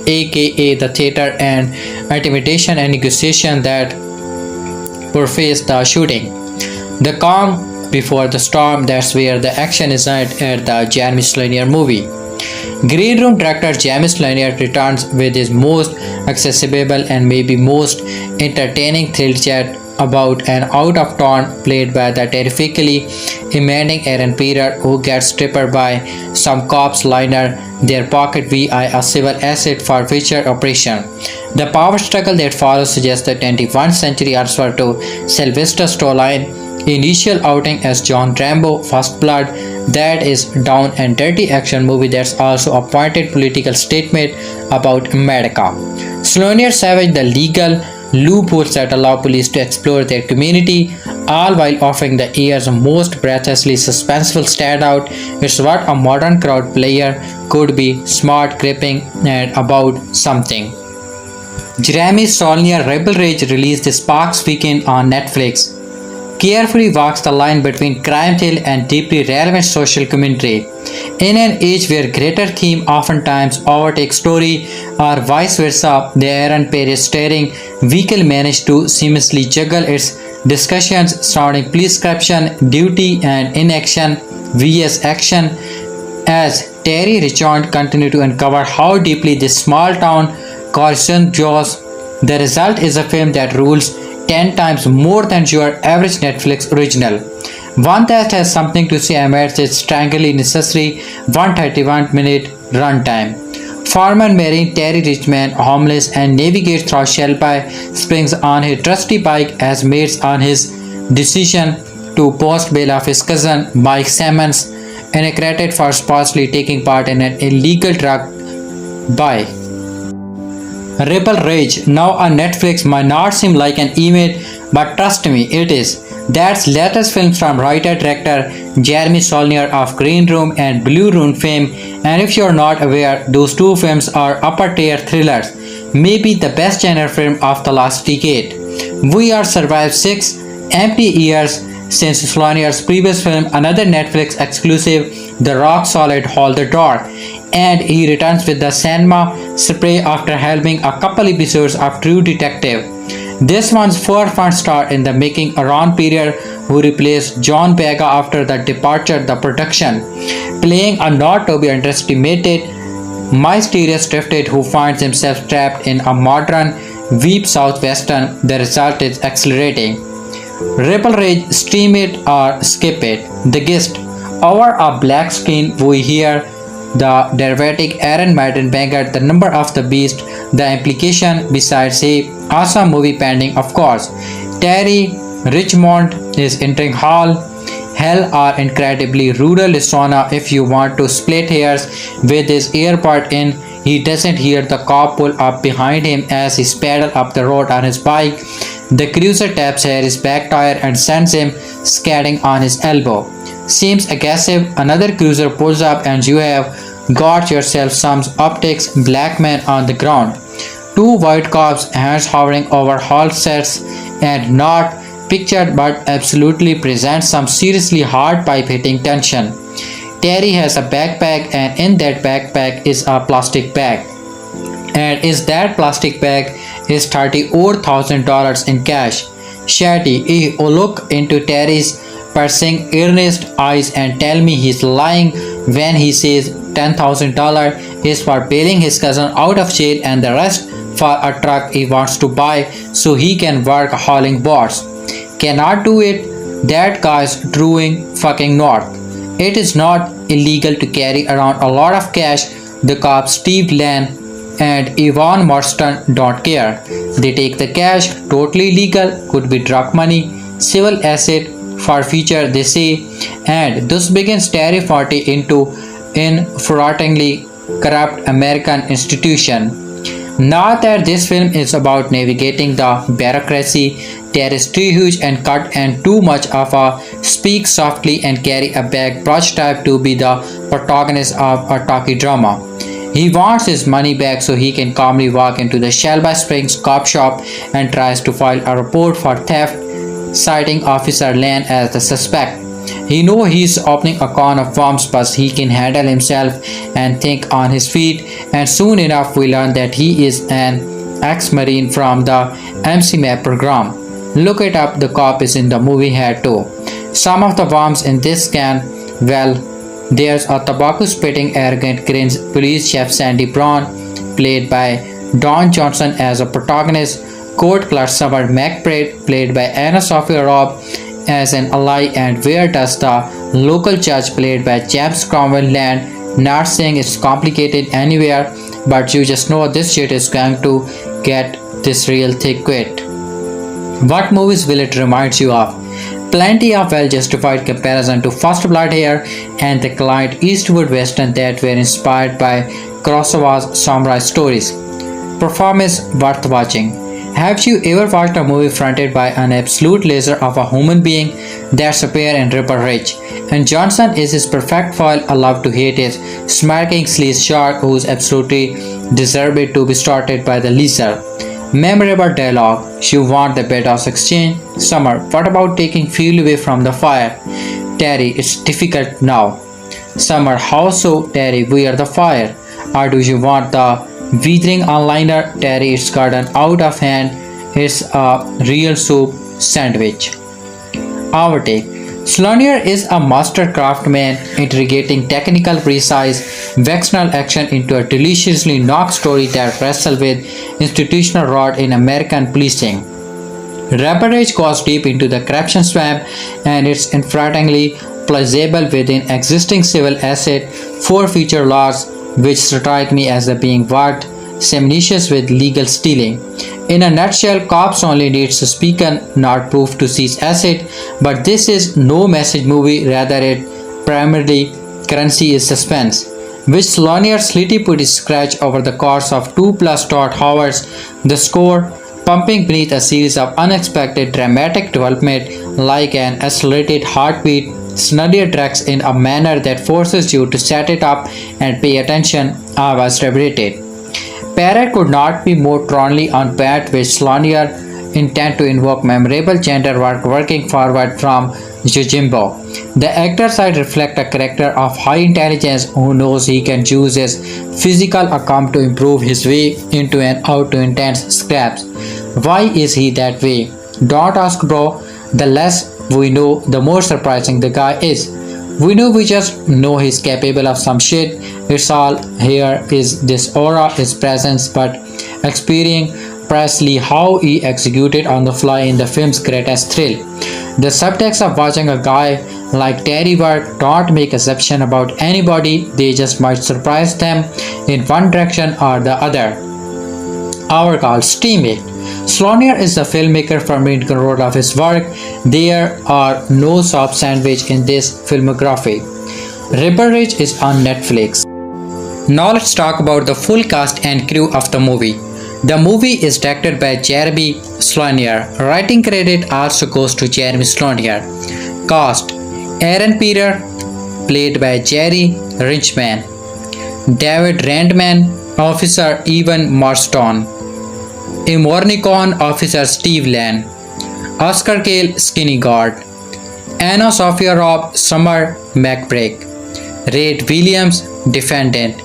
aka the theater and intimidation and negotiation that pervades the shooting. The calm before the storm, that's where the action is at the Jeremy Saulnier movie. Green Room director Jeremy Saulnier returns with his most accessible and maybe most entertaining thrill chat about an out-of-town played by the terrifically demanding Aaron Pierre, who gets stripped by some cops liner their pocket via a civil asset forfeiture operation. The power struggle that follows suggests the 21st century answer to Sylvester Stallone's initial outing as John Rambo. First Blood, that is down and dirty action movie that's also a pointed political statement about America. Saulnier savaged the legal loopholes that allow police to explore their community, all while offering the ear's most breathlessly suspenseful standout. It's what a modern crowd player could be: smart, gripping, and about something. Jeremy Saulnier Rebel Rage released this past weekend on Netflix. Carefully walks the line between crime tale and deeply relevant social commentary. In an age where greater theme oftentimes overtakes story or vice versa, the Aaron Pierre starring vehicle managed to seamlessly juggle its discussions surrounding police corruption, duty and inaction vs action as Terry Richmond continued to uncover how deeply this small town corruption draws. The result is a film that rules 10 times more than your average Netflix original. One that has something to say amidst its strangely necessary 131-minute runtime. Foreman marrying Terry Richmond, homeless, and navigates through Shelby Springs on his trusty bike as mates on his decision to post bail of his cousin Mike Simmons, indicted for falsely taking part in an illegal drug buy. Rebel Rage, now on Netflix, might not seem like an email, but trust me, it is. That's latest film from writer-director Jeremy Saulnier of Green Room and Blue Room fame, and if you're not aware, those two films are upper-tier thrillers, maybe the best genre film of the last decade. We are survived 6 empty years since Saulnier's previous film, another Netflix exclusive, The Rock Solid Hall the Dark, and he returns with the cinema spray after helming a couple episodes of True Detective. This one's forefront star in the making, Aaron Pierre, who replaced John Boyega after the departure of the production, playing a not to be underestimated mysterious drifted who finds himself trapped in a modern weep southwestern. The result is accelerating. Rebel Rage, stream it or skip it. The Guest. Over a black screen we hear the dramatic Aaron Maiden banger The Number of the Beast. The implication, besides a awesome movie pending, of course. Terry Richmond is entering Hall. hell or incredibly rural Arizona. If you want to split hairs with his earbud in, he doesn't hear the cop pull up behind him as he pedals up the road on his bike. The cruiser taps at his back tire and sends him skidding on his elbow. Seems aggressive, another cruiser pulls up and you have got yourself some optics black man on the ground. Two white cops, hands hovering over hall sets and not pictured but absolutely present some seriously hard pipe hitting tension. Terry has a backpack and in that backpack is a plastic bag. And is that plastic bag is $34,000 in cash. Shatty, look into Terry's piercing earnest eyes and tell me he's lying when he says $10,000 is for bailing his cousin out of jail and the rest for a truck he wants to buy so he can work hauling boards. Cannot do it. That guy's drawing fucking north. It is not illegal to carry around a lot of cash. The cops Steve Lane and Yvonne Marston don't care. They take the cash, totally legal, could be drug money, civil asset for future they say, and thus begins Terry 40 into infuriatingly corrupt American institution. Not that this film is about navigating the bureaucracy, Terry is too huge and cut and too much of a speak softly and carry a bag brush type to be the protagonist of a talkie drama. He wants his money back so he can calmly walk into the Shelby Springs cop shop and tries to file a report for theft, citing Officer Lane as the suspect. He knows he's opening a can of worms but he can handle himself and think on his feet, and soon enough we learn that he is an ex-marine from the MCMAP program. Look it up, the cop is in the movie here too. Some of the worms in this can, well, there's a tobacco-spitting arrogant cringe police chief Sandy Brown, played by Don Johnson as a protagonist, court clerk Summer McBride, played by AnnaSophia Robb, as an ally, and where does the local judge, played by James Cromwell, land? Not saying it's complicated anywhere, but you just know this shit is going to get this real thick quick. What movies will it remind you of? Plenty of well-justified comparison to First Blood here and the Clint Eastwood western that were inspired by Kurosawa's samurai stories. Performance worth watching. Have you ever watched a movie fronted by an absolute laser of a human being? That's a pair in Ripper Ridge. And Johnson is his perfect foil. I love to hate his smirking sleaze shark who's absolutely deserved to be started by the laser. Memorable dialogue. You want the bed of exchange? Summer, what about taking fuel away from the fire? Terry, it's difficult now. Summer, how so? Terry, we are the fire. Or do you want the withering onliner? Terry, it's gotten out of hand. It's a real soup sandwich. Our take. Saulnier is a master craftsman, integrating technical, precise, vexional action into a deliciously knocked story that wrestles with institutional rot in American policing. Rapid goes deep into the corruption swamp, and it's infuriatingly plausible within existing civil asset forfeiture laws, which strike me as being worked simultaneous with legal stealing. In a nutshell, cops only needs a speaker, not proof to seize asset, but this is no message movie, rather it primarily currency is suspense, which Saulnier slitty put his scratch over the course of 2+ hours. The score pumping beneath a series of unexpected dramatic development like an accelerated heartbeat. Saulnier directs in a manner that forces you to set it up and pay attention. I was riveted. Parrot could not be more strongly on pat, which Saulnier intend to invoke memorable gender work working forward from Yojimbo. The actor side reflect a character of high intelligence who knows he can use his physical account to improve his way into and out to intense scraps. Why is he that way? Don't ask, bro. The less we know, the more surprising the guy is. We just know he's capable of some shit. It's all here is this aura, his presence, but experiencing precisely how he executed on the fly in the film's greatest thrill. The subtext of watching a guy like Terry work don't make assumption about anybody, they just might surprise them in one direction or the other. Our call, steam it. Saulnier is the filmmaker from main control of his work. There are no soft sandwich in this filmography. Rebel Ridge is on Netflix. Now let's talk about the full cast and crew of the movie. The movie is directed by Jeremy Saulnier. Writing credit also goes to Jeremy Saulnier. Cast: Aaron Pierre, played by Terry Richmond. David Randman, Officer Evan Marston. Mornicon, Officer Steve Lane. Oscar Cale, Skinny Guard. AnnaSophia Robb, Summer McBride. Ray Williams, Defendant.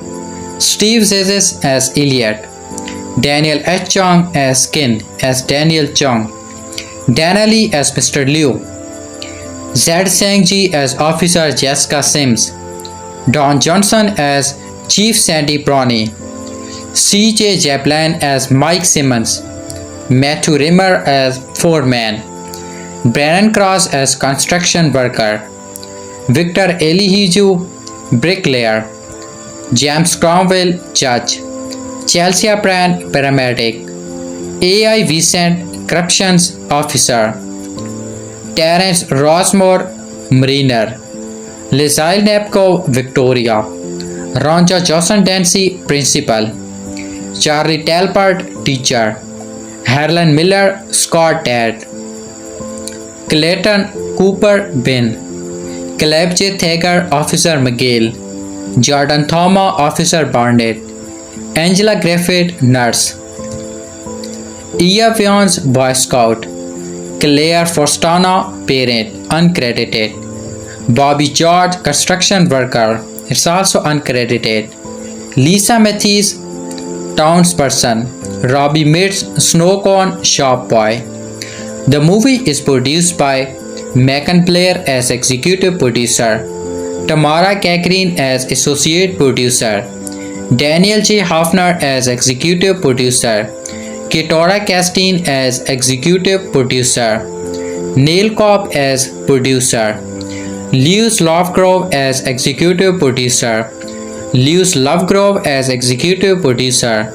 Steve Zissou as Elliot. Daniel H. Chong as Kin as Daniel Chong. Dana Lee as Mr. Liu. Zed Sang-ji as Officer Jessica Sims. Don Johnson as Chief Sandy Brownie. C.J. Japlan as Mike Simmons. Matthew Rimmer as Foreman. Brandon Cross as Construction Worker. Victor Elihiju, Bricklayer. James Cromwell, Judge. Chelsea Brand, Paramedic. A.I. Vicent, Corrections Officer. Terence Rossmore, Mariner. Lizelle Nepko, Victoria. Ronja Johnson Dancy, Principal. Charlie Talbot, Teacher. Harlan Miller, Scott Dad. Clayton Cooper, Ben. Caleb J. Thager, Officer Miguel. Jordan Thoma, Officer Barnett. Angela Griffith, Nurse. Ia Vions, Boy Scout. Claire Forstana, Parent, uncredited. Bobby George, Construction Worker, it's also uncredited. Lisa Matthews, Townsperson. Robbie Mitts, Snowcone, Shop Boy. The movie is produced by Macon Blair as executive producer, Tamara Cachrane as associate producer, Daniel J. Hoffner as executive producer, Ketora Castine as executive producer, Neil Cobb as producer, Lewis Lovegrove as executive producer, Lewis Lovegrove as executive producer,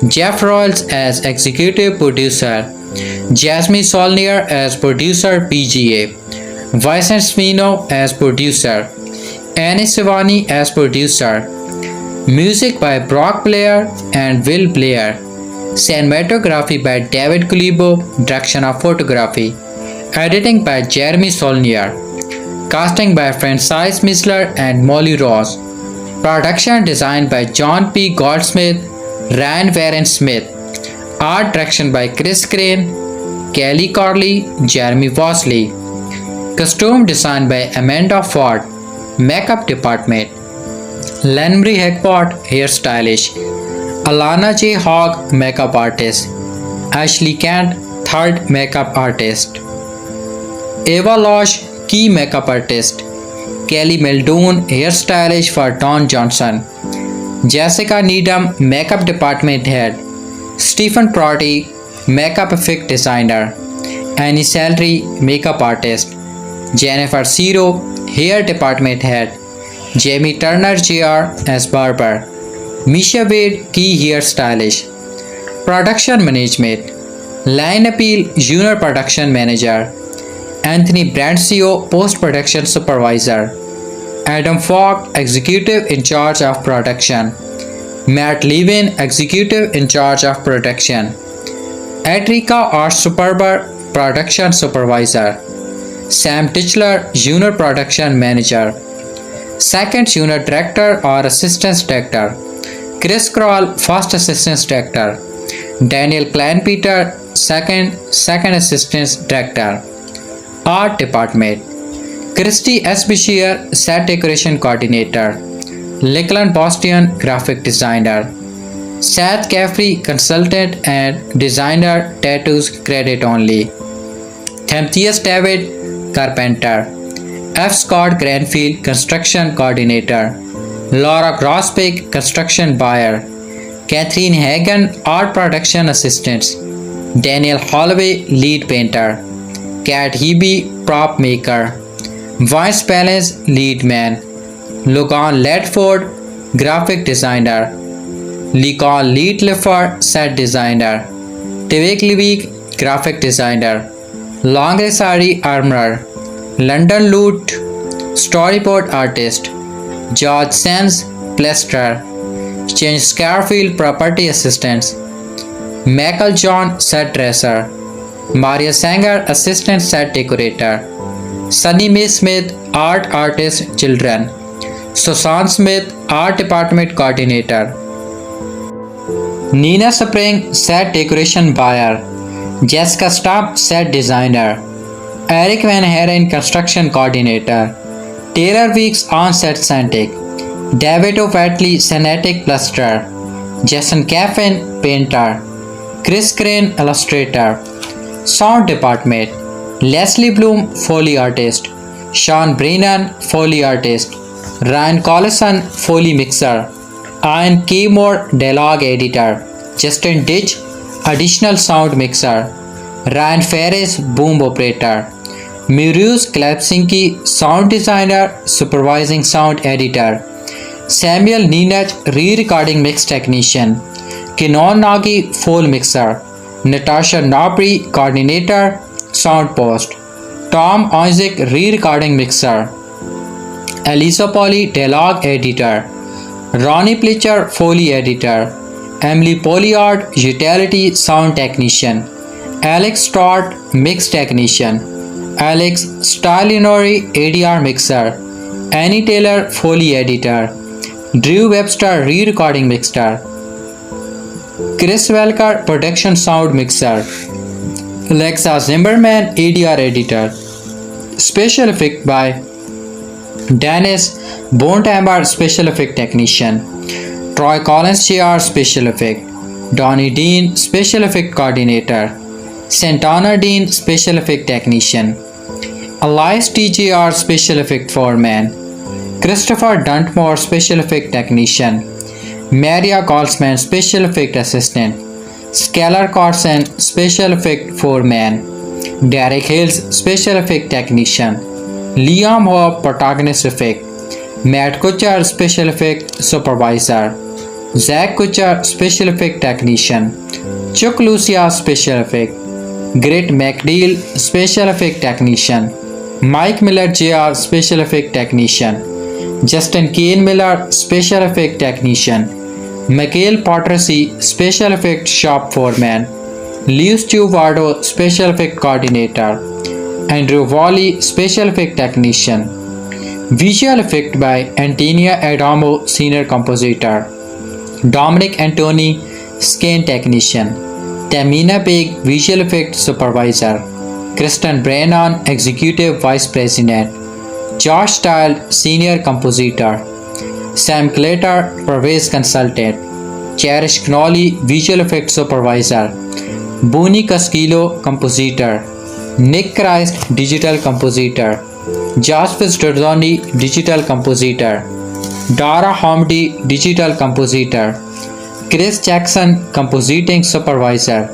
Jeff Royals as executive producer, Jeremy Saulnier as producer PGA, Vincent Smino as producer, AnnaSophia as producer. Music by Brock Blair and Will Blair. Cinematography by David Kulibo. Direction of photography. Editing by Jeremy Saulnier. Casting by Francis Misler and Molly Ross. Production design by John P. Goldsmith, Ryan Warren Smith. Art direction by Chris Crane, Kelly Corley, Jeremy Vosley. Costume design by Amanda Ford. Makeup department: Lenbury Hackpot, hairstylist. Alana J. Hogg, makeup artist. Ashley Kent, third makeup artist. Eva Losh, key makeup artist. Kelly Muldoon, hairstylist for Don Johnson. Jessica Needham, makeup department head. Stephen Proti, makeup effect designer. Annie Saltry, makeup artist. Jennifer Zero, hair department head. Jamie Turner Jr. as barber. Misha Wade, key hairstylist. Production management: Line Appeal, junior production manager. Anthony Brancio, post-production supervisor. Adam Falk, executive in charge of production. Matt Levin, executive in charge of production. Edrica Superber, production supervisor. Sam Tichler, junior production manager. Second junior director or assistant director. Chris Kroll, first assistant director. Daniel Kleinpeter, second assistant director. Art department: Christy S. Bashir, set decoration coordinator. Lachlan Bastian, graphic designer. Seth Caffrey, consultant and designer, tattoos credit only. Thametheus David, carpenter. F. Scott Granfield, construction coordinator. Laura Grosbeck, construction buyer. Catherine Hagen, art production assistant. Daniel Holloway, lead painter. Kat Hebe, prop maker. Vince Palance, lead man. Logan Ledford, graphic designer. Lincoln Leadliffer, set designer. Tivek Levy, graphic designer. Longresari armorer. London Loot, storyboard artist. George Sands, plasterer. Change Scarfield, property assistants. Michael John, set dresser. Maria Sanger, assistant set decorator. Sunny Mae Smith, art artist, children. Susan Smith, art department coordinator. Nina Spring, set decoration buyer. Jessica Stump, set designer. Eric Van Haren, construction coordinator. Taylor Weeks, on-set scientist. David O'Watley, Senetic plasterer. Jason Caffin, painter. Chris Crane, illustrator. Sound department. Leslie Bloom, Foley artist. Sean Brennan, Foley artist. Ryan Collison, Foley mixer. Ian Keymore, dialogue editor. Justin Ditch, additional sound mixer. Ryan Ferris, boom operator. Murius Klepsinski, sound designer, supervising sound editor. Samuel Ninach, re-recording mix technician. Kinon Nagy, full mixer. Natasha Nobry, coordinator, sound post. Tom Isaac, re-recording mixer. Elisa Polly, dialogue editor. Ronnie Pletcher, Foley editor. Emily Polliard, utility sound technician. Alex Stott, mix technician. Alex Stalinori, ADR mixer. Annie Taylor, Foley editor. Drew Webster, re-recording mixer. Chris Welker, production sound mixer. Alexa Zimmerman, ADR editor. Special effect by Dennis Bontembar, special effect technician. Troy Collins JR, special effect. Donnie Dean, special effect coordinator. Santana Dean, special effect technician. Elias TJR, special effect foreman. Christopher Duntmore, special effect technician. Maria Goldsman, special effect assistant. Skylar Carson, special effect foreman. Derek Hills, special effect technician. Liam Hope, protagonist effect. Matt Kutcher, special effect supervisor. Zach Kutcher, special effect technician. Chuck Lucia, special effect. Grit McNeil, special effect technician. Mike Miller Jr., special effect technician. Justin Kane Miller, special effect technician. Michael Pottersy, special effect shop foreman. Leo Stewardo, special effect coordinator. Andrew Wally, special effect technician. Visual effect by Antonia Adamo, senior compositor. Dominic Antoni, scan technician. Tamina Beg, visual effect supervisor. Kristen Brennan, executive vice president. Josh Style, senior compositor. Sam Clater, Pervez consultant. Cherish Knolly, visual effects supervisor. Booney Casquillo, compositor. Nick Christ, digital compositor. Jaspis Dorzoni, digital compositor. Dara Hamdi, digital compositor. Chris Jackson, compositing supervisor.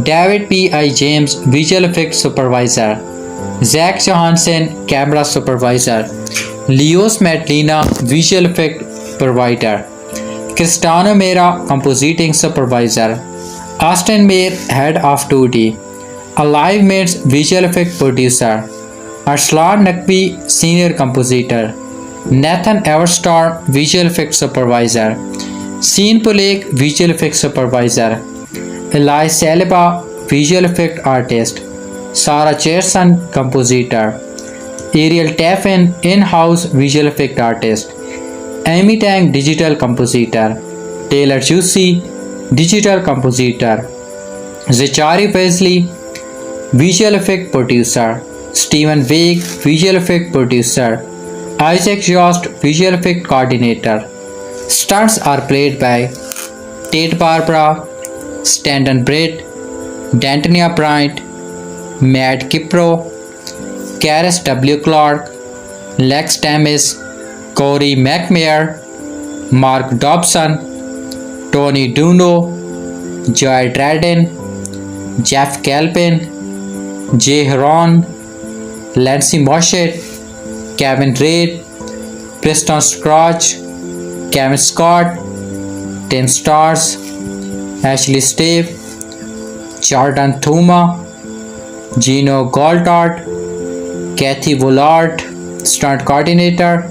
David P.I. James, visual effects supervisor. Zach Johansson, camera supervisor. Leos Matlina, visual effect provider. Cristiano Mera, compositing supervisor. Austin Mayer, head of 2D. Alive Mates, visual effect producer. Arslan Naqvi, senior compositor. Nathan Everstorm, visual effects supervisor. Sean Pulek, visual effects supervisor. Eli Saliba, visual effect artist. Sarah Cherson, compositor. Ariel Taffin, in-house visual effect artist. Amy Tang, digital compositor. Taylor Juicy, digital compositor. Zachary Wesley, visual effect producer. Stephen Wake, visual effect producer. Isaac Jost, visual effect coordinator. Stunts are played by Tate Barbara, Stanton Britt, Dantania Bryant, Matt Kipro, Karis W. Clark, Lex Tamis, Corey McMayer, Mark Dobson, Tony Duno, Joy Dradden, Jeff Calpin, Jay Heron, Lancy Moshett, Kevin Reid, Preston Scratch, Kevin Scott, Tim Stars, Ashley Stave, Jordan Thuma, Gino Goldart, Kathy Woolard, Stunt Coordinator,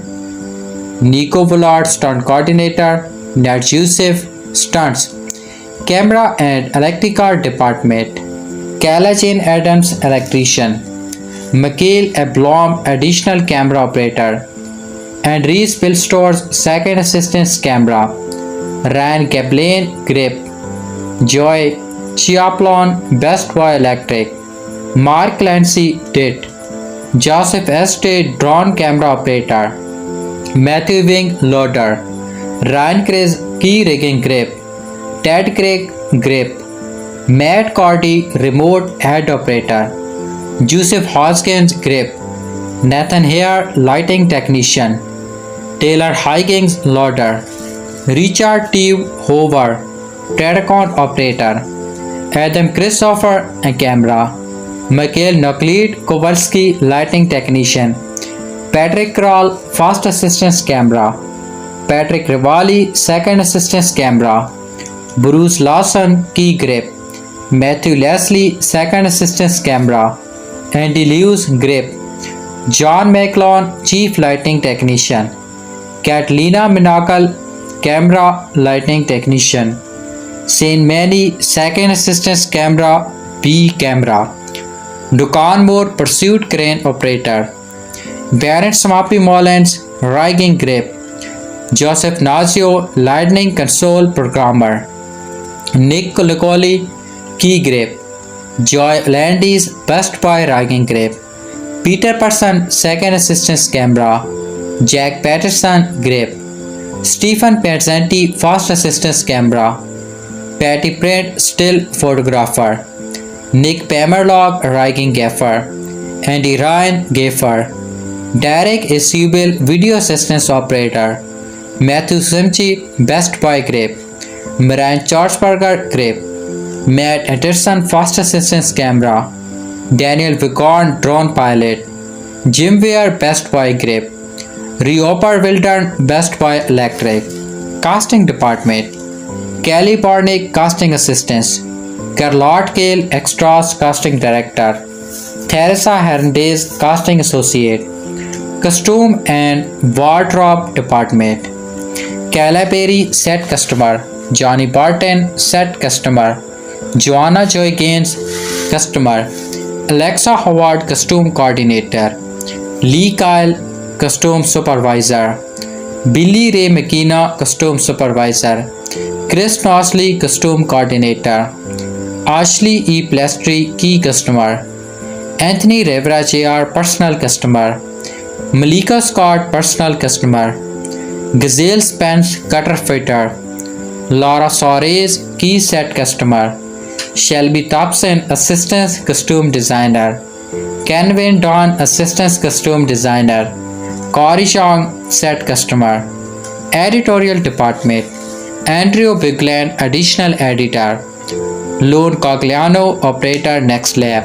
Nico Woolard, Stunt Coordinator, Ned Youssef, Stunts, Camera and Electrical Department, Kayla Jane Adams, Electrician, Mikhail Ablom, Additional Camera Operator, and Reese Pilstores, Second Assistant Camera, Ryan Gablin, Grip, Joy Chiaplon, Best Boy Electric, Mark Clancy, DIT, Joseph Estate, Drone Camera Operator, Matthew Wing, Loader, Ryan Chris, Key Rigging Grip, Ted Craig, Grip, Matt Cordy, Remote Head Operator, Joseph Hoskins, Grip, Nathan Hare, Lighting Technician, Taylor Higgins, Loader, Richard T. Hoover, Terracon Operator, Adam Christopher, Camera, Michael Nucleed Kowalski, Lighting Technician, Patrick Kroll, First Assistance Camera, Patrick Rivali, Second Assistance Camera, Bruce Lawson, Key Grip, Matthew Leslie, Second Assistance Camera, Andy Lewis, Grip, John McLeod, Chief Lighting Technician, Catalina Minakal, Camera Lighting Technician, Saint Manny, Second Assistance Camera, B Camera, Dukan Moore, Pursuit Crane Operator, Baron Smapi Mullins, Rigging Grip, Joseph Nazio, Lightning Console Programmer, Nick Licoli, Key Grip, Joy Landis, Best Boy Rigging Grip, Peter Person, Second Assistance Camera, Jack Patterson, Grip, Stephen Pezzanti, First Assistance Camera, Patty Print, Still Photographer, Nick Pamerlock, Rigging Gaffer, Andy Ryan, Gaffer, Derek Isubel, Video Assistance Operator, Matthew Simchi, Best Boy Grip, Marian Schwarzberger, Grip, Matt Anderson, First Assistance Camera, Daniel Vicorn, Drone Pilot, Jim Weir, Best Boy Grip, Reoper Wildern, Best Boy Electric. Casting Department: Kelly Barnick, Casting Assistants, Carlotte Kale, Extras Casting Director, Theresa Hernandez, Casting Associate, Costume and Wardrobe Department, Kayla Perry, Set Customer, Johnny Barton, Set Customer, Joanna Joy Gaines, Customer, Alexa Howard, Costume Coordinator, Lee Kyle, Costume Supervisor, Billy Ray McKenna, Costume Supervisor, Chris Nosley, Costume Coordinator, Ashley E. Plastry, Key Customer, Anthony Rivera Jr., Personal Customer, Malika Scott, Personal Customer, Gazelle Spence, Cutter Fitter, Laura Soares, Key Set Customer, Shelby Thompson, Assistant Costume Designer, Kenvin Don, Assistant Costume Designer, Corey Chong, Set Customer. Editorial Department: Andrew Bigland, Additional Editor, Lone Cogliano, Operator Next Lab,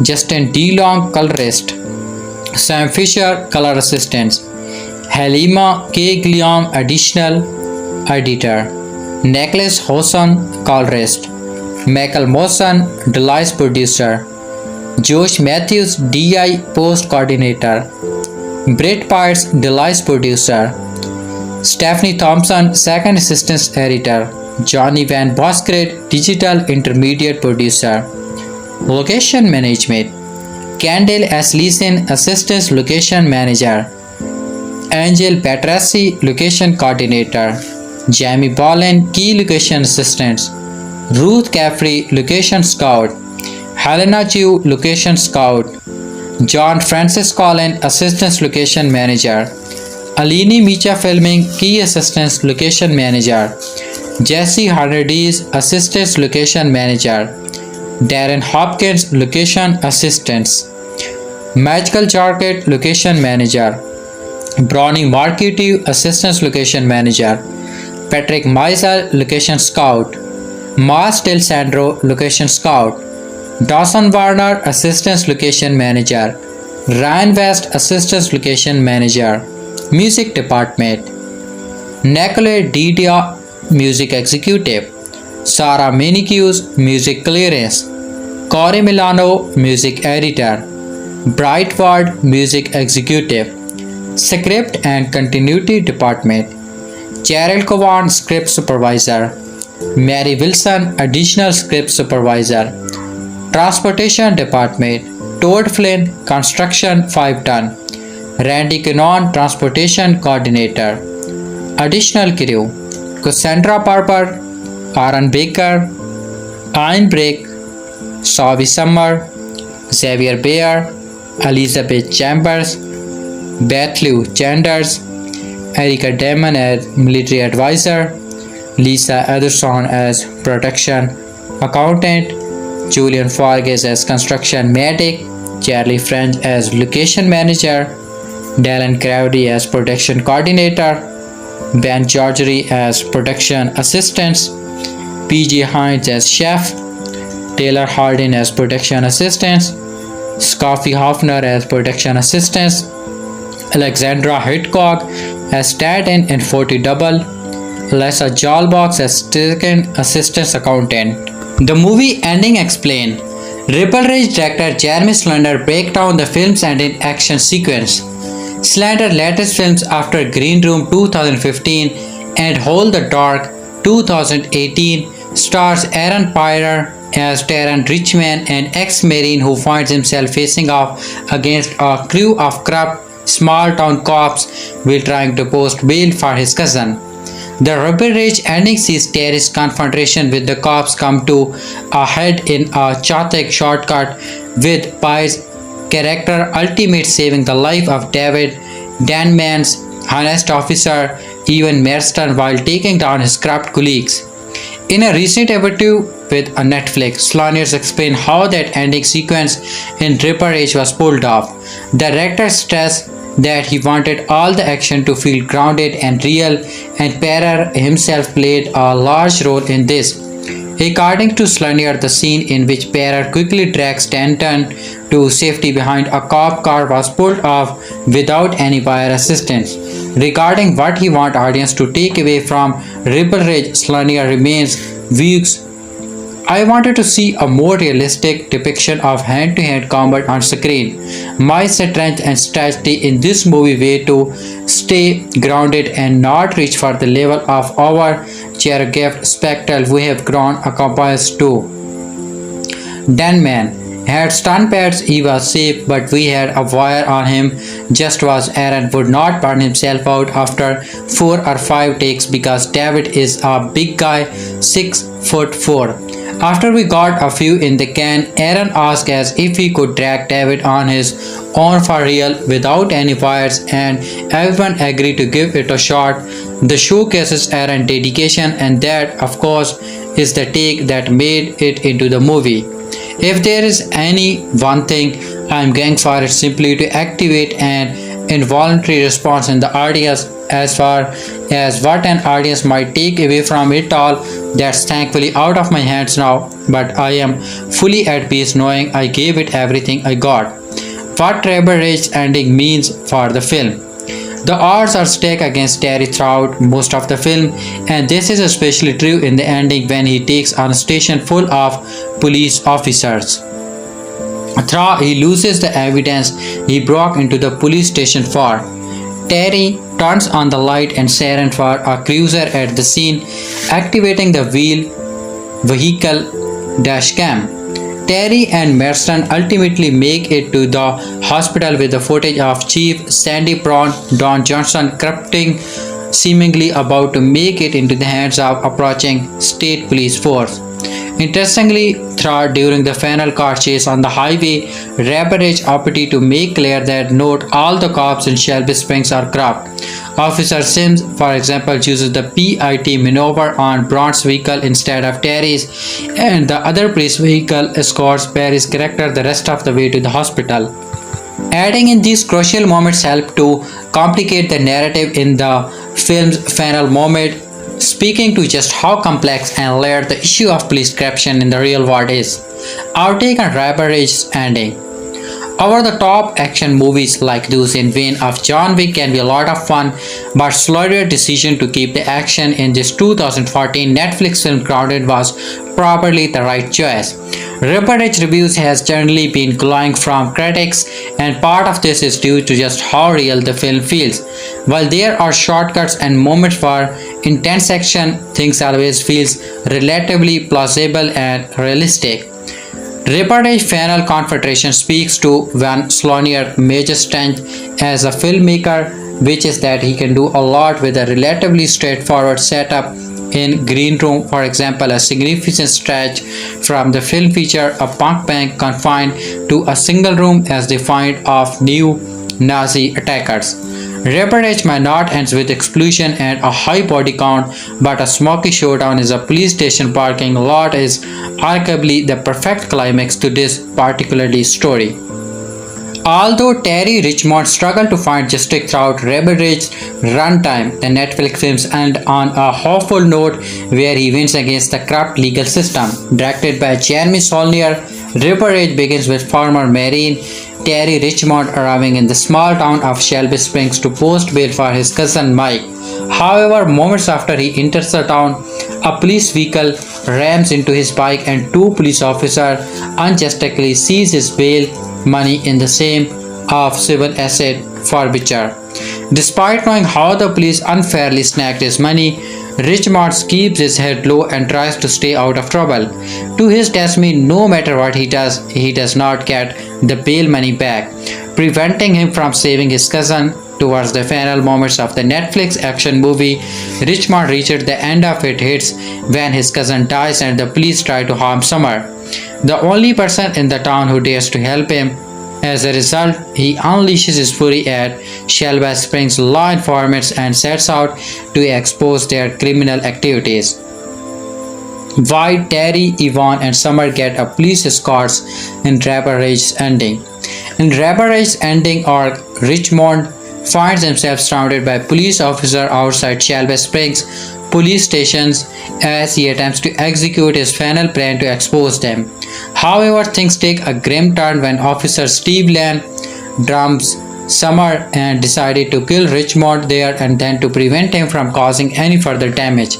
Justin DeLong, Colorist, Sam Fisher, Color Assistants, Halima K. Gliam, Additional Editor, Nicholas Hosson, Colorist, Michael Mawson, Device Producer, Josh Matthews, DI Post Coordinator, Britt Piers, Device Producer, Stephanie Thompson, Second Assistant Editor, Johnny Van Boskret, Digital Intermediate Producer. Location Management: Kendall S. Leeson, Assistant Location Manager, Angel Petrassi, Location Coordinator, Jamie Bolin, Key Location Assistants, Ruth Caffrey, Location Scout, Helena Chu, Location Scout, John Francis Collin, Assistant Location Manager, Alini Micha Filming, Key Assistant Location Manager, Jesse Hernandez, Assistant Location Manager, Darren Hopkins, Location Assistants, Magical Jarkett, Location Manager, Brownie Marketive, Assistant Location Manager, Patrick Meisel, Location Scout, Mars Del Sandro, Location Scout, Dawson Warner, Assistant Location Manager, Ryan West, Assistant Location Manager. Music Department: Nicolette Didia, Music Executive, Sarah Manicus, Music Clearance, Corey Milano, Music Editor, Brightward, Music Executive, Script and Continuity Department, Gerald Cowan, Script Supervisor, Mary Wilson, Additional Script Supervisor, Transportation Department, Todd Flynn, Construction 5 Ton, Randy Cannon, Transportation Coordinator. Additional crew: Cassandra Parker, Aaron Baker, Ian Brick, Savi Summer, Xavier Bear, Elizabeth Chambers, Bethlew Chanders, Erica Damon as Military Advisor, Lisa Ederson as Production Accountant, Julian Fargas as Construction Medic, Charlie French as Location Manager, Dylan Crowdy as Production Coordinator, Ben Georgery as Production Assistants, PJ Hines as Chef, Taylor Hardin as Production Assistants, Scoffy Hoffner as Production Assistants, Alexandra Hitchcock as stand-in and 40 double, Lessa Jalbox as second assistant accountant. The movie ending explained. Ripple Ridge director Jeremy Saulnier break down the film's ending action sequence. Saulnier's latest films after Green Room 2015 and Hold the Dark 2018 stars Aaron Pierre as Terry Richmond, an ex-marine who finds himself facing off against a crew of corrupt small-town cops while trying to post bail for his cousin. The Ripple Ridge ending sees Terry's confrontation with the cops come to a head in a chaotic shortcut, with Pye's character ultimately saving the life of David Denman's honest officer Evan Marston while taking down his corrupt colleagues. In a recent interview with a Netflix, Saulnier explained how that ending sequence in Ripple Ridge was pulled off. The director stressed that he wanted all the action to feel grounded and real, and Pierre himself played a large role in this. According to Saulnier, the scene in which Pierre quickly drags Stanton to safety behind a cop car was pulled off without any wire assistance. Regarding what he wants audience to take away from Ripple Ridge, Saulnier remains vague. I wanted to see a more realistic depiction of hand-to-hand combat on screen. My strength and strategy in this movie were to stay grounded and not reach for the level of our choreographed spectacle we have grown accustomed to. Denman had stunt pads, he was safe, but we had a wire on him just was Aaron would not burn himself out after 4 or 5 takes because David is a big guy, 6'4". After we got a few in the can, Aaron asked us if he could drag David on his own for real without any wires, and everyone agreed to give it a shot. The showcases Aaron's dedication, and that, of course, is the take that made it into the movie. If there is any one thing I'm going for, it's simply to activate an involuntary response in the audience. As far as what an audience might take away from it all, that's thankfully out of my hands now, but I am fully at peace knowing I gave it everything I got. What Ripple Ridge ending means for the film. The odds are stacked against Terry throughout most of the film, and this is especially true in the ending when he takes on a station full of police officers. He loses the evidence he broke into the police station for. Terry turns on the light and siren for a cruiser at the scene, activating the vehicle dash cam. Terry and Marston ultimately make it to the hospital with the footage of Chief Sandy Brown, Don Johnson corrupting, seemingly about to make it into the hands of approaching state police force. Interestingly, during the final car chase on the highway, Ripple Ridge opted to make clear that not all the cops in Shelby Springs are corrupt. Officer Sims, for example, uses the PIT maneuver on Brown's vehicle instead of Terry's, and the other police vehicle escorts Perry's character the rest of the way to the hospital. Adding in these crucial moments help to complicate the narrative in the film's final moment, speaking to just how complex and layered the issue of police corruption in the real world is. Our take on Ripple Ridge's ending. Over-the-top action movies like those in vein of John Wick can be a lot of fun, but Slaughter's decision to keep the action in this 2014 Netflix film grounded was probably the right choice. Rubber Edge reviews has generally been glowing from critics, and part of this is due to just how real the film feels. While there are shortcuts and moments for intense action, things always feels relatively plausible and realistic. Reportage final confrontation speaks to Van Saulnier's major strength as a filmmaker, which is that he can do a lot with a relatively straightforward setup. In Green Room, for example, a significant stretch from the film feature a punk band confined to a single room as they fight off new Nazi attackers. Reportage might not end with explosion and a high body count, but a smoky showdown in a police station parking lot is arguably the perfect climax to this particular story. Although Terry Richmond struggled to find justice throughout Rebel-Ridge's runtime, the Netflix films end on a hopeful note where he wins against the corrupt legal system. Directed by Jeremy Saulnier, Rebel-Ridge begins with former Marine Terry Richmond arriving in the small town of Shelby Springs to post bail for his cousin Mike. However, moments after he enters the town, a police vehicle rams into his bike and two police officers unjustly seize his bail money in the same of civil asset forfeiture. Despite knowing how the police unfairly snagged his money, Richmond keeps his head low and tries to stay out of trouble. To his dismay, no matter what he does not get the bail money back, preventing him from saving his cousin. Towards the final moments of the Netflix action movie, Richmond reaches the end of it hits when his cousin dies and the police try to harm Summer, the only person in the town who dares to help him. As a result, he unleashes his fury at Shelby Springs law informants and sets out to expose their criminal activities. While Terry, Yvonne, and Summer get a police escort in Rebel Ridge's ending. In Rebel Ridge's ending arc, Richmond finds himself surrounded by police officers outside Shelby Springs police stations as he attempts to execute his final plan to expose them. However, things take a grim turn when Officer Steve Lane drums Summer and decided to kill Richmond there and then to prevent him from causing any further damage.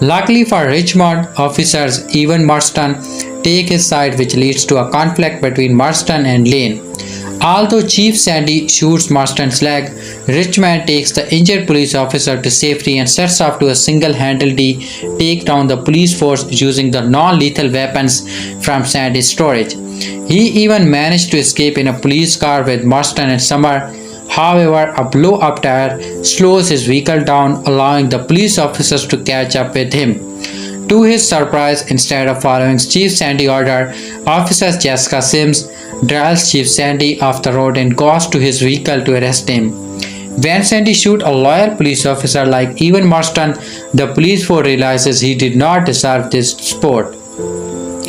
Luckily for Richmond, officers Evan Marston take his side, which leads to a conflict between Marston and Lane. Although Chief Sandy shoots Marston's leg, Richmond takes the injured police officer to safety and sets off to single-handedly take down the police force using the non-lethal weapons from Sandy's storage. He even managed to escape in a police car with Marston and Summer. However, a blow-up tire slows his vehicle down, allowing the police officers to catch up with him. To his surprise, instead of following Chief Sandy's order, Officer Jessica Sims drives Chief Sandy off the road and goes to his vehicle to arrest him. When Sandy shoots a loyal police officer like Evan Marston, the police force realizes he did not deserve this support.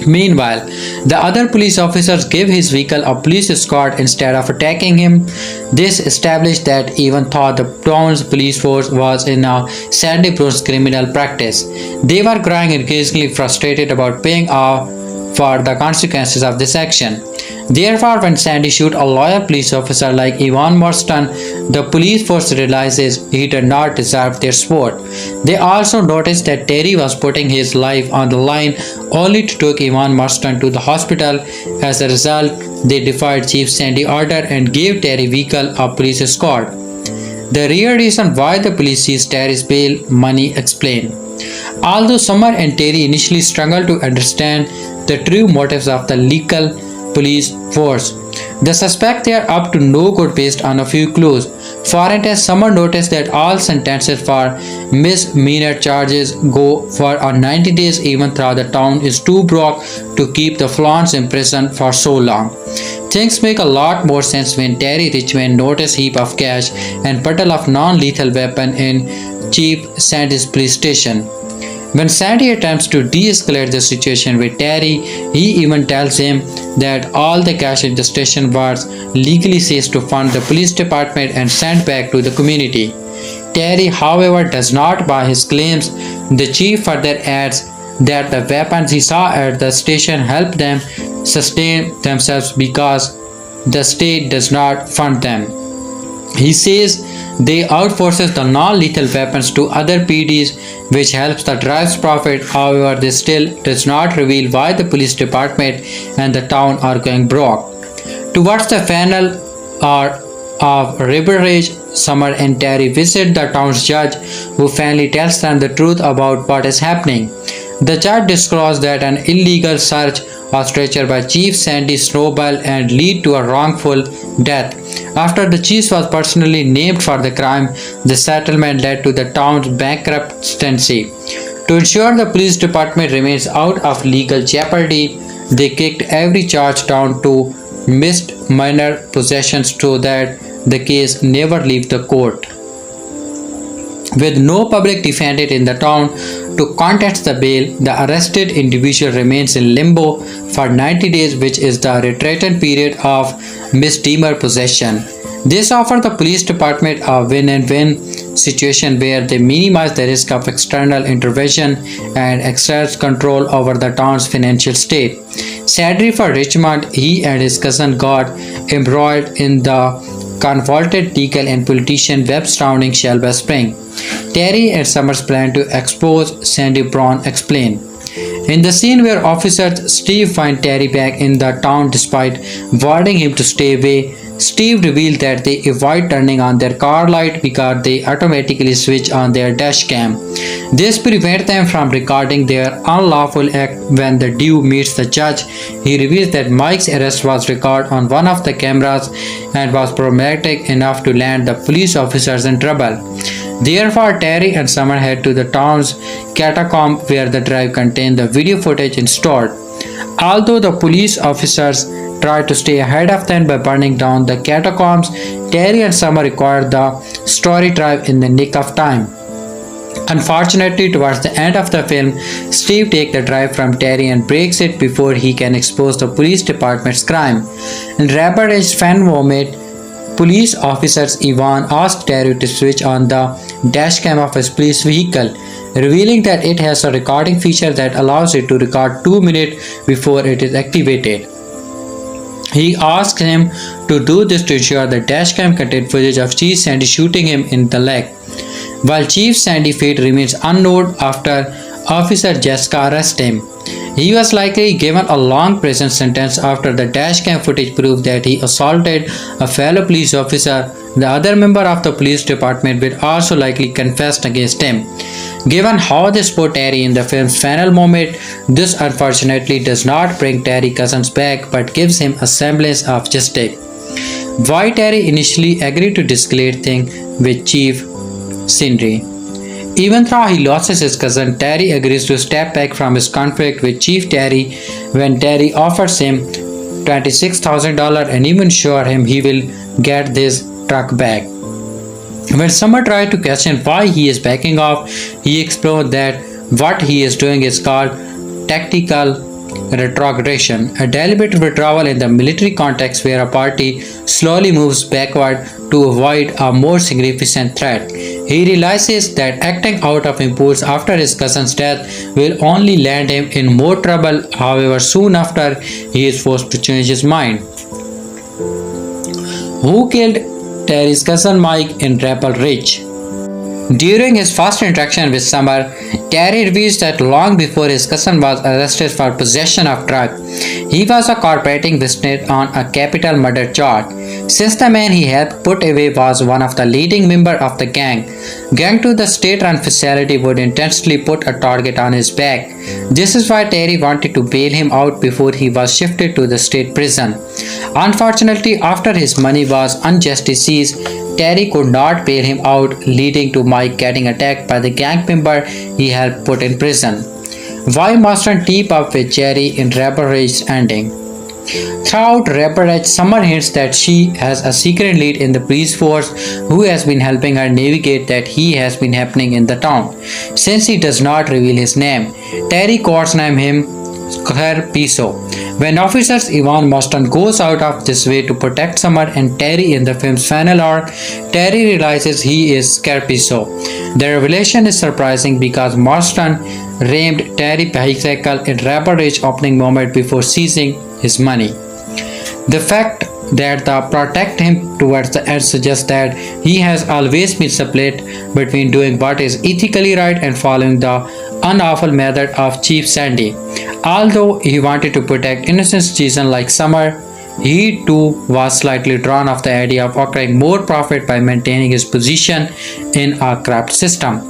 Meanwhile, the other police officers give his vehicle a police escort instead of attacking him. This established that even though the town's police force was in a Sandy Bruce criminal practice, they were growing increasingly frustrated about paying off for the consequences of this action. Therefore, when Sandy shoots a loyal police officer like Yvonne Marston, the police force realizes he did not deserve their support. They also noticed that Terry was putting his life on the line only to take Yvonne Marston to the hospital. As a result, they defied Chief Sandy's order and gave Terry vehicle a police escort. The real reason why the police seized Terry's bail money explained. Although Summer and Terry initially struggled to understand the true motives of the legal police force, the suspect they are up to no good based on a few clues. For instance, Summer noticed that all sentences for misdemeanor charges go for 90 days even though the town is too broke to keep the Flauns in prison for so long. Things make a lot more sense when Terry Richmond noticed heap of cash and bottle of non-lethal weapon in Chief Sandy's police station. When Sandy attempts to de-escalate the situation with Terry, he even tells him that all the cash in the station was legally seized to fund the police department and sent back to the community. Terry, however, does not buy his claims. The chief further adds that the weapons he saw at the station helped them sustain themselves because the state does not fund them. He says they outsources the non-lethal weapons to other PDs, which helps the drive's profit. However, this still does not reveal why the police department and the town are going broke. Towards the final hour of River Rage, Summer and Terry visit the town's judge, who finally tells them the truth about what is happening. The judge discloses that an illegal search was staged by Chief Sandy Snowball and lead to a wrongful death. After the chief was personally named for the crime, the settlement led to the town's bankruptcy. To ensure the police department remains out of legal jeopardy, they kicked every charge down to misdemeanor possessions so that the case never leaves the court. With no public defendant in the town to contest the bail, the arrested individual remains in limbo for 90 days, which is the retirement period of misdemeanor possession. This offers the police department a win-win situation where they minimize the risk of external intervention and exert control over the town's financial state. Sadly for Richmond, he and his cousin got embroiled in the convoluted legal and politician web surrounding Shelby Spring. Terry and Summers plan to expose Sandy Brown explain. In the scene where officers Steve find Terry back in the town despite warning him to stay away, Steve revealed that they avoid turning on their car light because they automatically switch on their dash cam. This prevents them from recording their unlawful act. When the Dew meets the judge, he reveals that Mike's arrest was recorded on one of the cameras and was problematic enough to land the police officers in trouble. Therefore, Terry and Summer head to the town's catacomb where the drive contained the video footage stored. Although the police officers tried to stay ahead of them by burning down the catacombs, Terry and Summer acquired the story drive in the nick of time. Unfortunately, towards the end of the film, Steve takes the drive from Terry and breaks it before he can expose the police department's crime. In Rabbit's fan moment, police officers Ivan asks Terry to switch on the dash cam of his police vehicle, revealing that it has a recording feature that allows it to record 2 minutes before it is activated. He asks him to do this to ensure the dashcam contained footage of Chief Sandy shooting him in the leg. While Chief Sandy's fate remains unknown after Officer Jessica arrested him. He was likely given a long prison sentence after the dashcam footage proved that he assaulted a fellow police officer. The other member of the police department will also likely confess against him. Given how they put Terry in the film's final moment, this unfortunately does not bring Terry Cousins back but gives him a semblance of justice. Why Terry initially agreed to escalate things with Chief Sandy. Even though he loses his cousin, Terry agrees to step back from his conflict with Chief Terry when Terry offers him $26,000 and even assure him he will get this truck back. When Summer tried to question why he is backing off, he explained that what he is doing is called tactical retrogression, a deliberate withdrawal in the military context where a party slowly moves backward to avoid a more significant threat. He realizes that acting out of impulse after his cousin's death will only land him in more trouble. However, soon after, he is forced to change his mind. Who killed Terry's cousin Mike in Rebel Ridge? During his first interaction with Summer, Terry reveals that long before his cousin was arrested for possession of drugs, he was cooperating witness on a capital murder charge. Since the man he helped put away was one of the leading members of the gang to the state-run facility would intentionally put a target on his back. This is why Terry wanted to bail him out before he was shifted to the state prison. Unfortunately, after his money was unjustly seized, Terry could not bail him out, leading to Mike getting attacked by the gang member he helped put in prison. Why Marston team up with Jerry in Rebel Ridge ending? Throughout Rebel Ridge, Summer hints that she has a secret lead in the police force who has been helping her navigate that he has been happening in the town. Since he does not reveal his name, Terry codenames him Piso. When officers Ivan Marston goes out of this way to protect Summer and Terry in the film's final arc, Terry realizes he is Piso. The revelation is surprising because Marston rammed Terry's vehicle in Rebel Ridge opening moment before seizing his money. The fact that the protect him towards the end suggests that he has always been split between doing what is ethically right and following the unlawful method of Chief Sandy. Although he wanted to protect innocent citizens like Summer, he too was slightly drawn off the idea of acquiring more profit by maintaining his position in a corrupt system.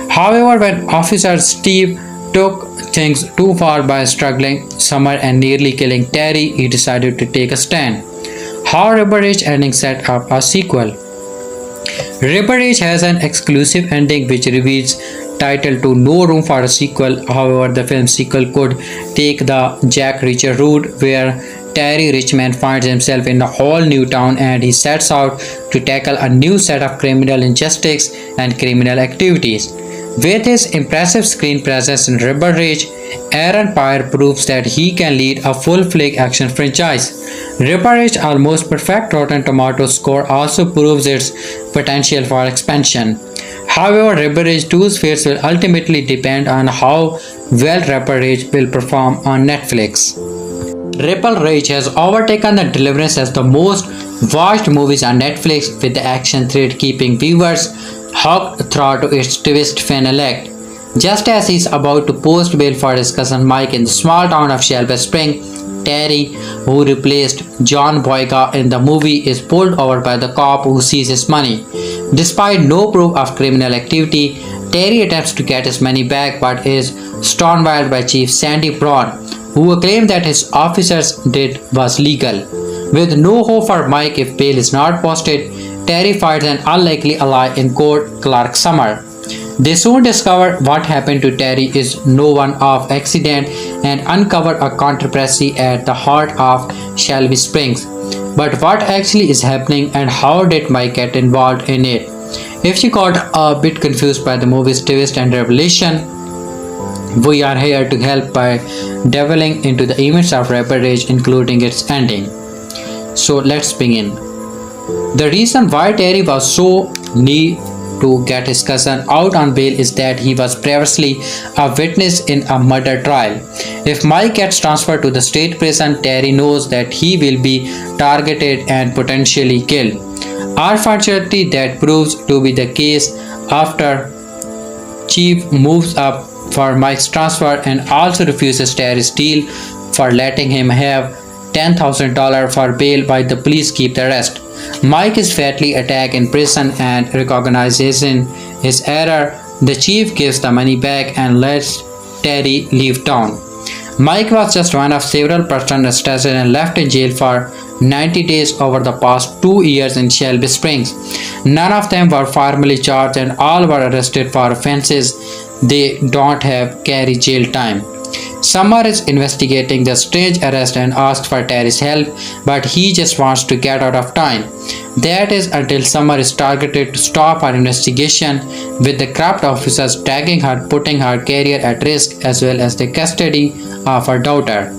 However, when Officer Steve took things too far by struggling Summer and nearly killing Terry, he decided to take a stand. How Rubber Ridge ending set up a sequel. Rubber Ridge has an exclusive ending which reveals title to No Room for a Sequel. However, the film sequel could take the Jack Reacher route where Terry Richmond finds himself in a whole new town and he sets out to tackle a new set of criminal injustice and criminal activities. With his impressive screen presence in Rubber Ridge, Aaron Pierre proves that he can lead a full-fledged action franchise. Rubber Ridge's almost perfect Rotten Tomatoes score also proves its potential for expansion. However, Rubber Ridge 2's fate will ultimately depend on how well Rubber Ridge will perform on Netflix. Ripple Ridge has overtaken The Deliverance as the most watched movies on Netflix, with the action thread keeping viewers hooked through to its twist final act. Just as he's about to post bail for his cousin Mike in the small town of Shelby Spring, Terry, who replaced John Boyega in the movie, is pulled over by the cop who sees his money. Despite no proof of criminal activity, Terry attempts to get his money back but is stonewalled by Chief Sandy Brown, who claimed that his officers did was legal. With no hope for Mike if bail is not posted, Terry finds an unlikely ally in court clerk Summer. They soon discover what happened to Terry is no one-off accident and uncover a controversy at the heart of Shelby Springs. But what actually is happening and how did Mike get involved in it? If you got a bit confused by the movie's twist and revelation, we are here to help by delving into the events of Rubber Ridge, including its ending. So let's begin. The reason why Terry was so neat to get his cousin out on bail is that he was previously a witness in a murder trial. If Mike gets transferred to the state prison, Terry knows that he will be targeted and potentially killed. Unfortunately, that proves to be the case after Chief moves up for Mike's transfer and also refuses Terry's deal for letting him have $10,000 for bail while the police keep the rest. Mike is fatally attacked in prison and recognizes his error. The chief gives the money back and lets Terry leave town. Mike was just one of several persons arrested and left in jail for 90 days over the past 2 years in Shelby Springs. None of them were formally charged and all were arrested for offenses they don't have carry jail time. Summer is investigating the strange arrest and asks for Terry's help, but he just wants to get out of town. That is until Summer is targeted to stop her investigation, with the corrupt officers tagging her, putting her career at risk as well as the custody of her daughter.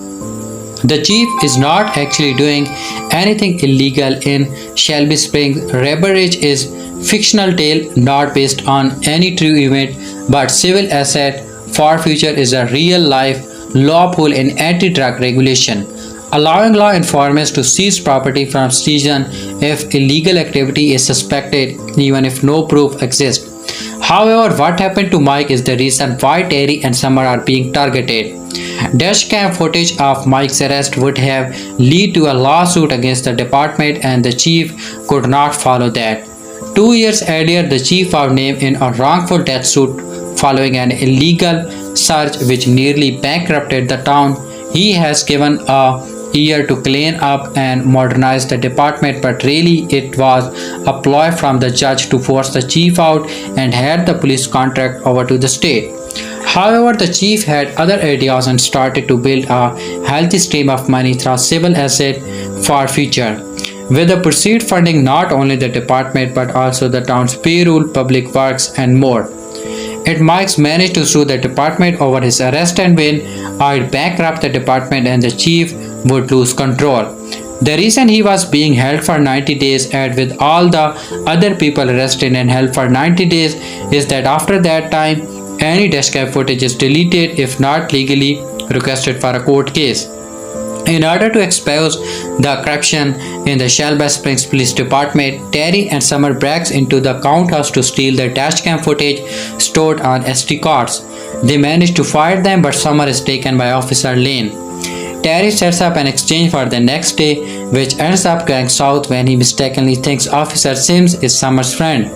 The chief is not actually doing anything illegal in Shelby Springs. Rubber Ridge is fictional tale not based on any true event, but civil asset forfeiture is a real life loophole in anti-drug regulation, allowing law enforcement to seize property from citizens if illegal activity is suspected, even if no proof exists. However, what happened to Mike is the reason why Terry and Summer are being targeted. Dashcam footage of Mike's arrest would have led to a lawsuit against the department, and the chief could not follow that. 2 years earlier, the chief was named in a wrongful death suit following an illegal search which nearly bankrupted the town. He has given a year to clean up and modernize the department, but really it was a ploy from the judge to force the chief out and hand the police contract over to the state. However, the chief had other ideas and started to build a healthy stream of money through civil asset forfeiture, with the proceeds funding not only the department but also the town's payroll, public works, and more. It Mike managed to sue the department over his arrest and win, or it bankrupt the department and the chief would lose control. The reason he was being held for 90 days and with all the other people arrested and held for 90 days is that after that time, any dashcam footage is deleted if not legally requested for a court case. In order to expose the corruption in the Shelby Springs Police Department, Terry and Summer breaks into the count house to steal the dashcam footage stored on SD cards. They manage to fight them, but Summer is taken by Officer Lane. Terry sets up an exchange for the next day, which ends up going south when he mistakenly thinks Officer Sims is Summer's friend.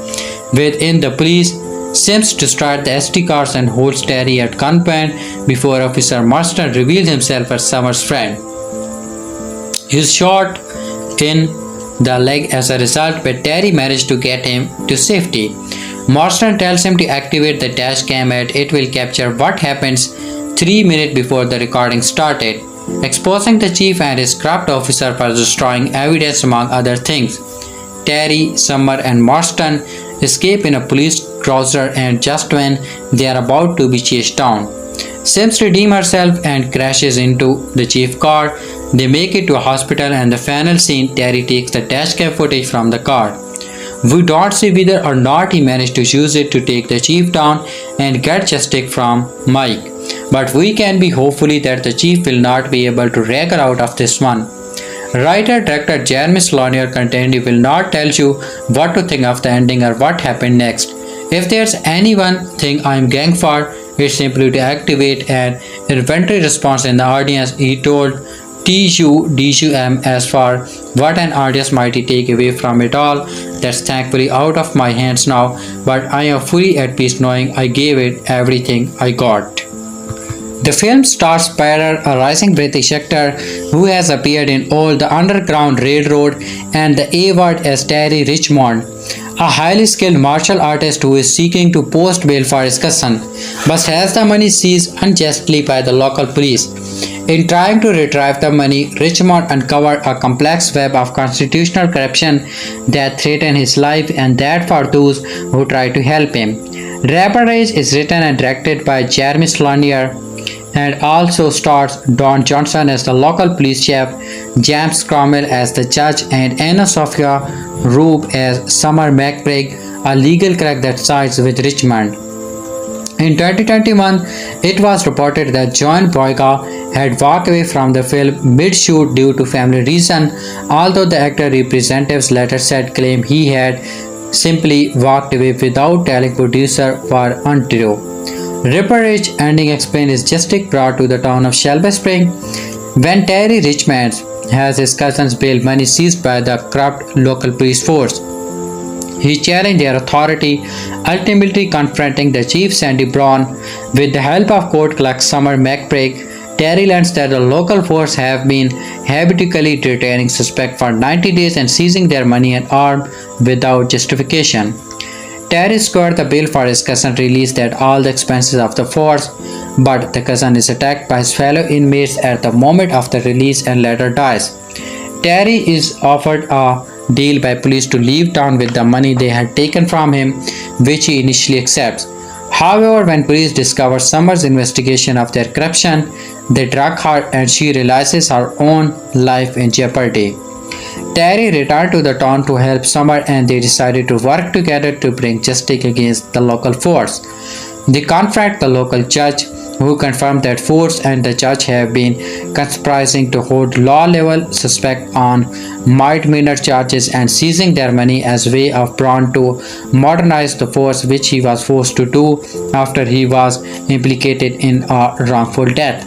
Within the police, Sims destroys the SD cards and holds Terry at gunpoint before Officer Marston reveals himself as Summer's friend. He is shot in the leg as a result, but Terry managed to get him to safety. Marston tells him to activate the dash cam and it will capture what happens 3 minutes before the recording started, exposing the chief and his corrupt officer for destroying evidence among other things. Terry, Summer and Marston escape in a police cruiser, and just when they are about to be chased down, Sims redeems herself and crashes into the chief's car. They make it to a hospital, and the final scene, Terry takes the dashcam footage from the car. We don't see whether or not he managed to use it to take the chief down and get justice from Mike, but we can be hopefully that the chief will not be able to wriggle out of this one. Writer-director Jeremy Saulnier contended he will not tell you what to think of the ending or what happened next. If there's any one thing I'm going for, it's simply to activate an inventory response in the audience, he told TUDUM. As for what an audience might take away from it all, that's thankfully out of my hands now, but I am fully at peace knowing I gave it everything I got. The film stars Pierre, a rising British actor who has appeared in all the Underground Railroad and the A-Word as Terry Richmond, a highly skilled martial artist who is seeking to post bail for his cousin, but has the money seized unjustly by the local police. In trying to retrieve the money, Richmond uncovered a complex web of constitutional corruption that threatened his life and that for those who try to help him. Rebel Rage is written and directed by Jeremy Saulnier and also stars Don Johnson as the local police chief, James Cromwell as the judge, and AnnaSophia Robb as Summer McBride, a legal clerk that sides with Richmond. In 2021, it was reported that John Boyega had walked away from the film mid-shoot due to family reasons, although the actor representatives later said claim he had simply walked away without telling producer were untrue. Rebel Rage ending explained is justice brought to the town of Shelby Springs when Terry Richmond has his cousin's bail money seized by the corrupt local police force. He challenged their authority, ultimately confronting the chief Sandy Brown. With the help of court clerk Summer McBride, Terry learns that the local force have been habitually detaining suspects for 90 days and seizing their money and arms without justification. Terry scored the bail for his cousin, released at all the expenses of the force, but the cousin is attacked by his fellow inmates at the moment of the release and later dies. Terry is offered a deal by police to leave town with the money they had taken from him, which he initially accepts. However, when police discover Summer's investigation of their corruption, they drag her and she realizes her own life in jeopardy. Terry returned to the town to help Summer and they decided to work together to bring justice against the local force. They confront the local judge, who confirmed that force and the judge have been conspiring to hold law-level suspects on misdemeanor charges and seizing their money as way of Brown to modernize the force, which he was forced to do after he was implicated in a wrongful death.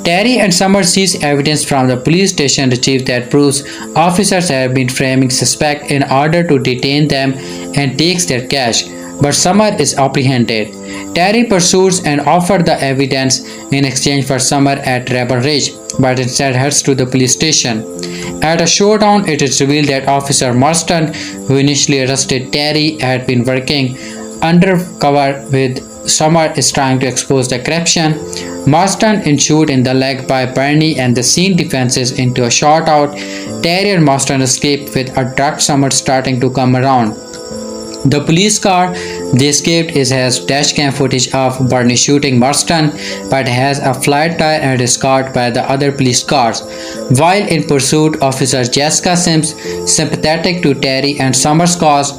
Terry and Summer seize evidence from the police station retrieved that proves officers have been framing suspects in order to detain them and takes their cash, but Summer is apprehended. Terry pursues and offers the evidence in exchange for Summer at Rebel Ridge, but instead heads to the police station. At a showdown, it is revealed that Officer Marston, who initially arrested Terry, had been working undercover with Summer is trying to expose the corruption. Marston is shot in the leg by Bernie and the scene defances into a shootout. Terry and Marston escape with a drug Summer starting to come around. The police car they escaped has dashcam footage of Bernie shooting Marston, but has a flat tire and is caught by the other police cars. While in pursuit, Officer Jessica Sims, sympathetic to Terry and Summer's cause,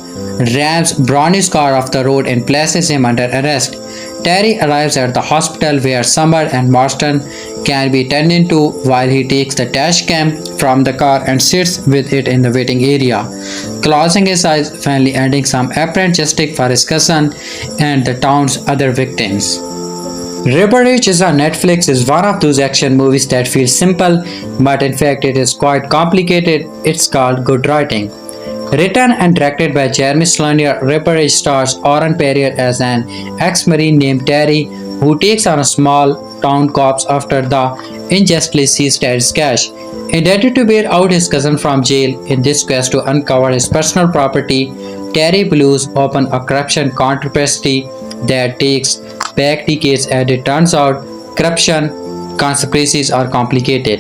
rams Brownie's car off the road and places him under arrest. Terry arrives at the hospital where Summer and Marston can be tended to while he takes the dash cam from the car and sits with it in the waiting area, closing his eyes, finally ending some apparent justice for his cousin and the town's other victims. River Rage is on Netflix is one of those action movies that feels simple, but in fact it is quite complicated. It's called good writing. Written and directed by Jeremy Saulnier, River Rage stars Aaron Pierre as an ex-marine named Terry who takes on a small town cops after the unjustly seized Terry's cash. Intended to bail out his cousin from jail in this quest to uncover his personal property, Terry blows open a corruption conspiracy that takes back decades, and it turns out corruption conspiracies are complicated.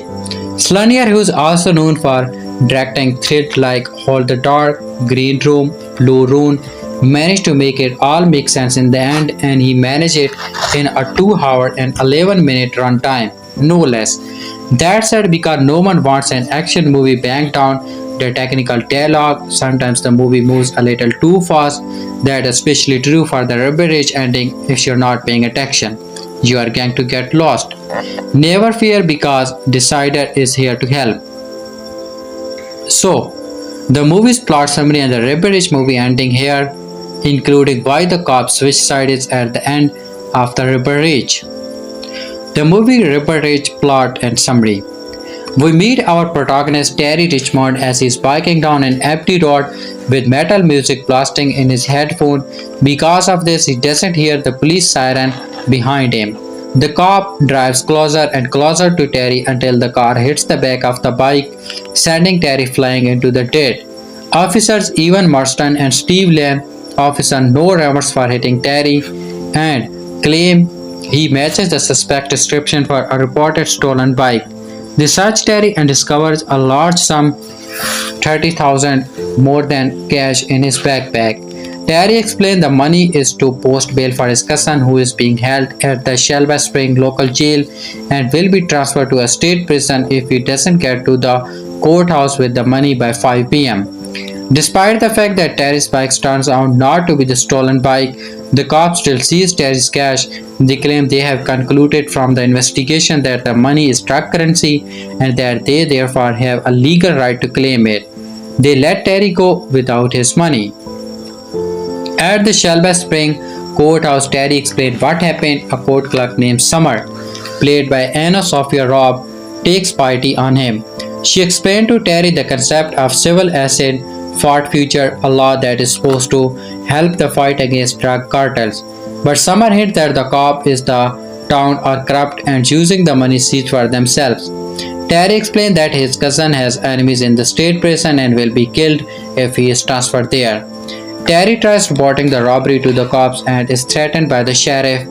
Saulnier, who is also known for directing thrills like Hold the Dark, Green Room, Blue Ruin, managed to make it all make sense in the end, and he managed it in a 2 hour and 11-minute runtime, no less. That said, because no one wants an action movie banged down the technical dialogue, sometimes the movie moves a little too fast. That is especially true for the River Rage ending. If you're not paying attention, you are going to get lost. Never fear, because Decider is here to help. So, the movie's plot summary and the River Rage movie ending here, including why the cops switch sides at the end of the River Rage. The movie River Rage plot and summary. We meet our protagonist Terry Richmond as he's biking down an empty road with metal music blasting in his headphone. Because of this, he doesn't hear the police siren behind him. The cop drives closer and closer to Terry until the car hits the back of the bike, sending Terry flying into the dirt. Officers Evan Marston and Steve Lane offer no remorse for hitting Terry and claim he matches the suspect description for a reported stolen bike. They search Terry and discovers a large sum, 30,000 more than cash in his backpack. Terry explains the money is to post bail for his cousin who is being held at the Shelby Spring local jail and will be transferred to a state prison if he doesn't get to the courthouse with the money by 5 p.m. Despite the fact that Terry's bike turns out not to be the stolen bike, the cops still seize Terry's cash. They claim they have concluded from the investigation that the money is drug currency and that they therefore have a legal right to claim it. They let Terry go without his money. At the Shelby Spring courthouse, Terry explained what happened. A court clerk named Summer, played by AnnaSophia Robb, takes pity on him. She explained to Terry the concept of civil asset forfeiture, a law that is supposed to help the fight against drug cartels. But Summer hints that the cop is the town are corrupt and using the money seized for themselves. Terry explained that his cousin has enemies in the state prison and will be killed if he is transferred there. Terry tries reporting the robbery to the cops and is threatened by the sheriff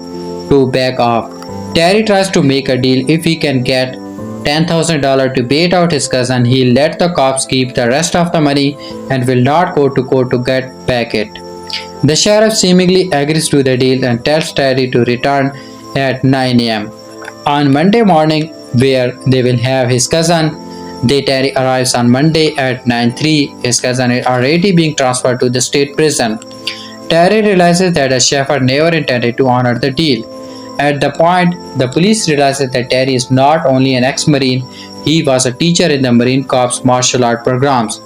to back off. Terry tries to make a deal. If he can get $10,000 to bait out his cousin, he'll let the cops keep the rest of the money and will not go to court to get back it. The sheriff seemingly agrees to the deal and tells Terry to return at 9 a.m. on Monday morning, where they will have his cousin. Terry arrives on Monday at 9:03. His cousin is already being transferred to the state prison. Terry realizes that the sheriff never intended to honor the deal. At the point, the police realizes that Terry is not only an ex-Marine, he was a teacher in the Marine Corps martial art programs.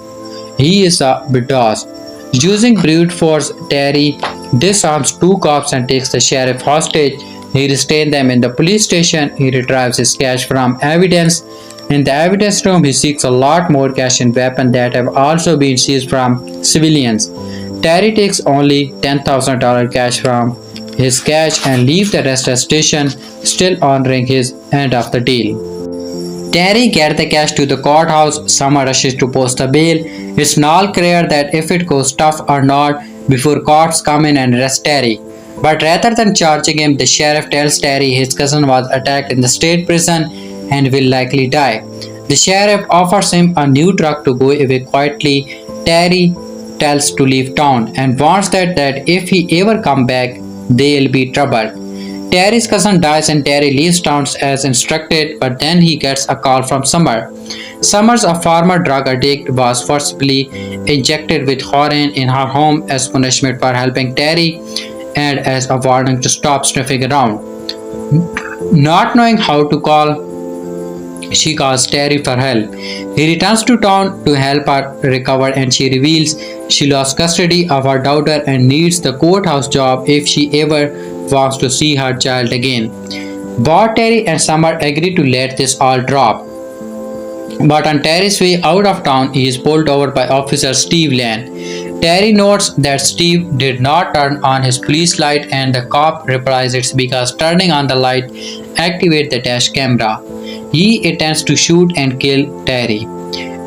He is a badass. Using brute force, Terry disarms 2 cops and takes the sheriff hostage. He restrains them in the police station. He retrieves his cash from evidence. In the evidence room, he seeks a lot more cash and weapons that have also been seized from civilians. Terry takes only $10,000 cash from his cash and leaves the rest at the station, still honoring his end of the deal. Terry gets the cash to the courthouse. Summer rushes to post the bail. It's not clear that if it goes tough or not before cops come in and arrest Terry. But rather than charging him, the sheriff tells Terry his cousin was attacked in the state prison and will likely die. The sheriff offers him a new truck to go away quietly. Terry tells to leave town and warns that if he ever come back, they'll be trouble. Terry's cousin dies and Terry leaves town as instructed, but then he gets a call from Summer. Summers, a former drug addict, was forcibly injected with heroin in her home as punishment for helping Terry and as a warning to stop sniffing around. Not knowing how to call, she calls Terry for help. He returns to town to help her recover and she reveals she lost custody of her daughter and needs the courthouse job if she ever wants to see her child again. Both Terry and Summer agree to let this all drop. But on Terry's way out of town, he is pulled over by Officer Steve Lane. Terry notes that Steve did not turn on his police light and the cop replies it's because turning on the light activates the dash camera. He intends to shoot and kill Terry.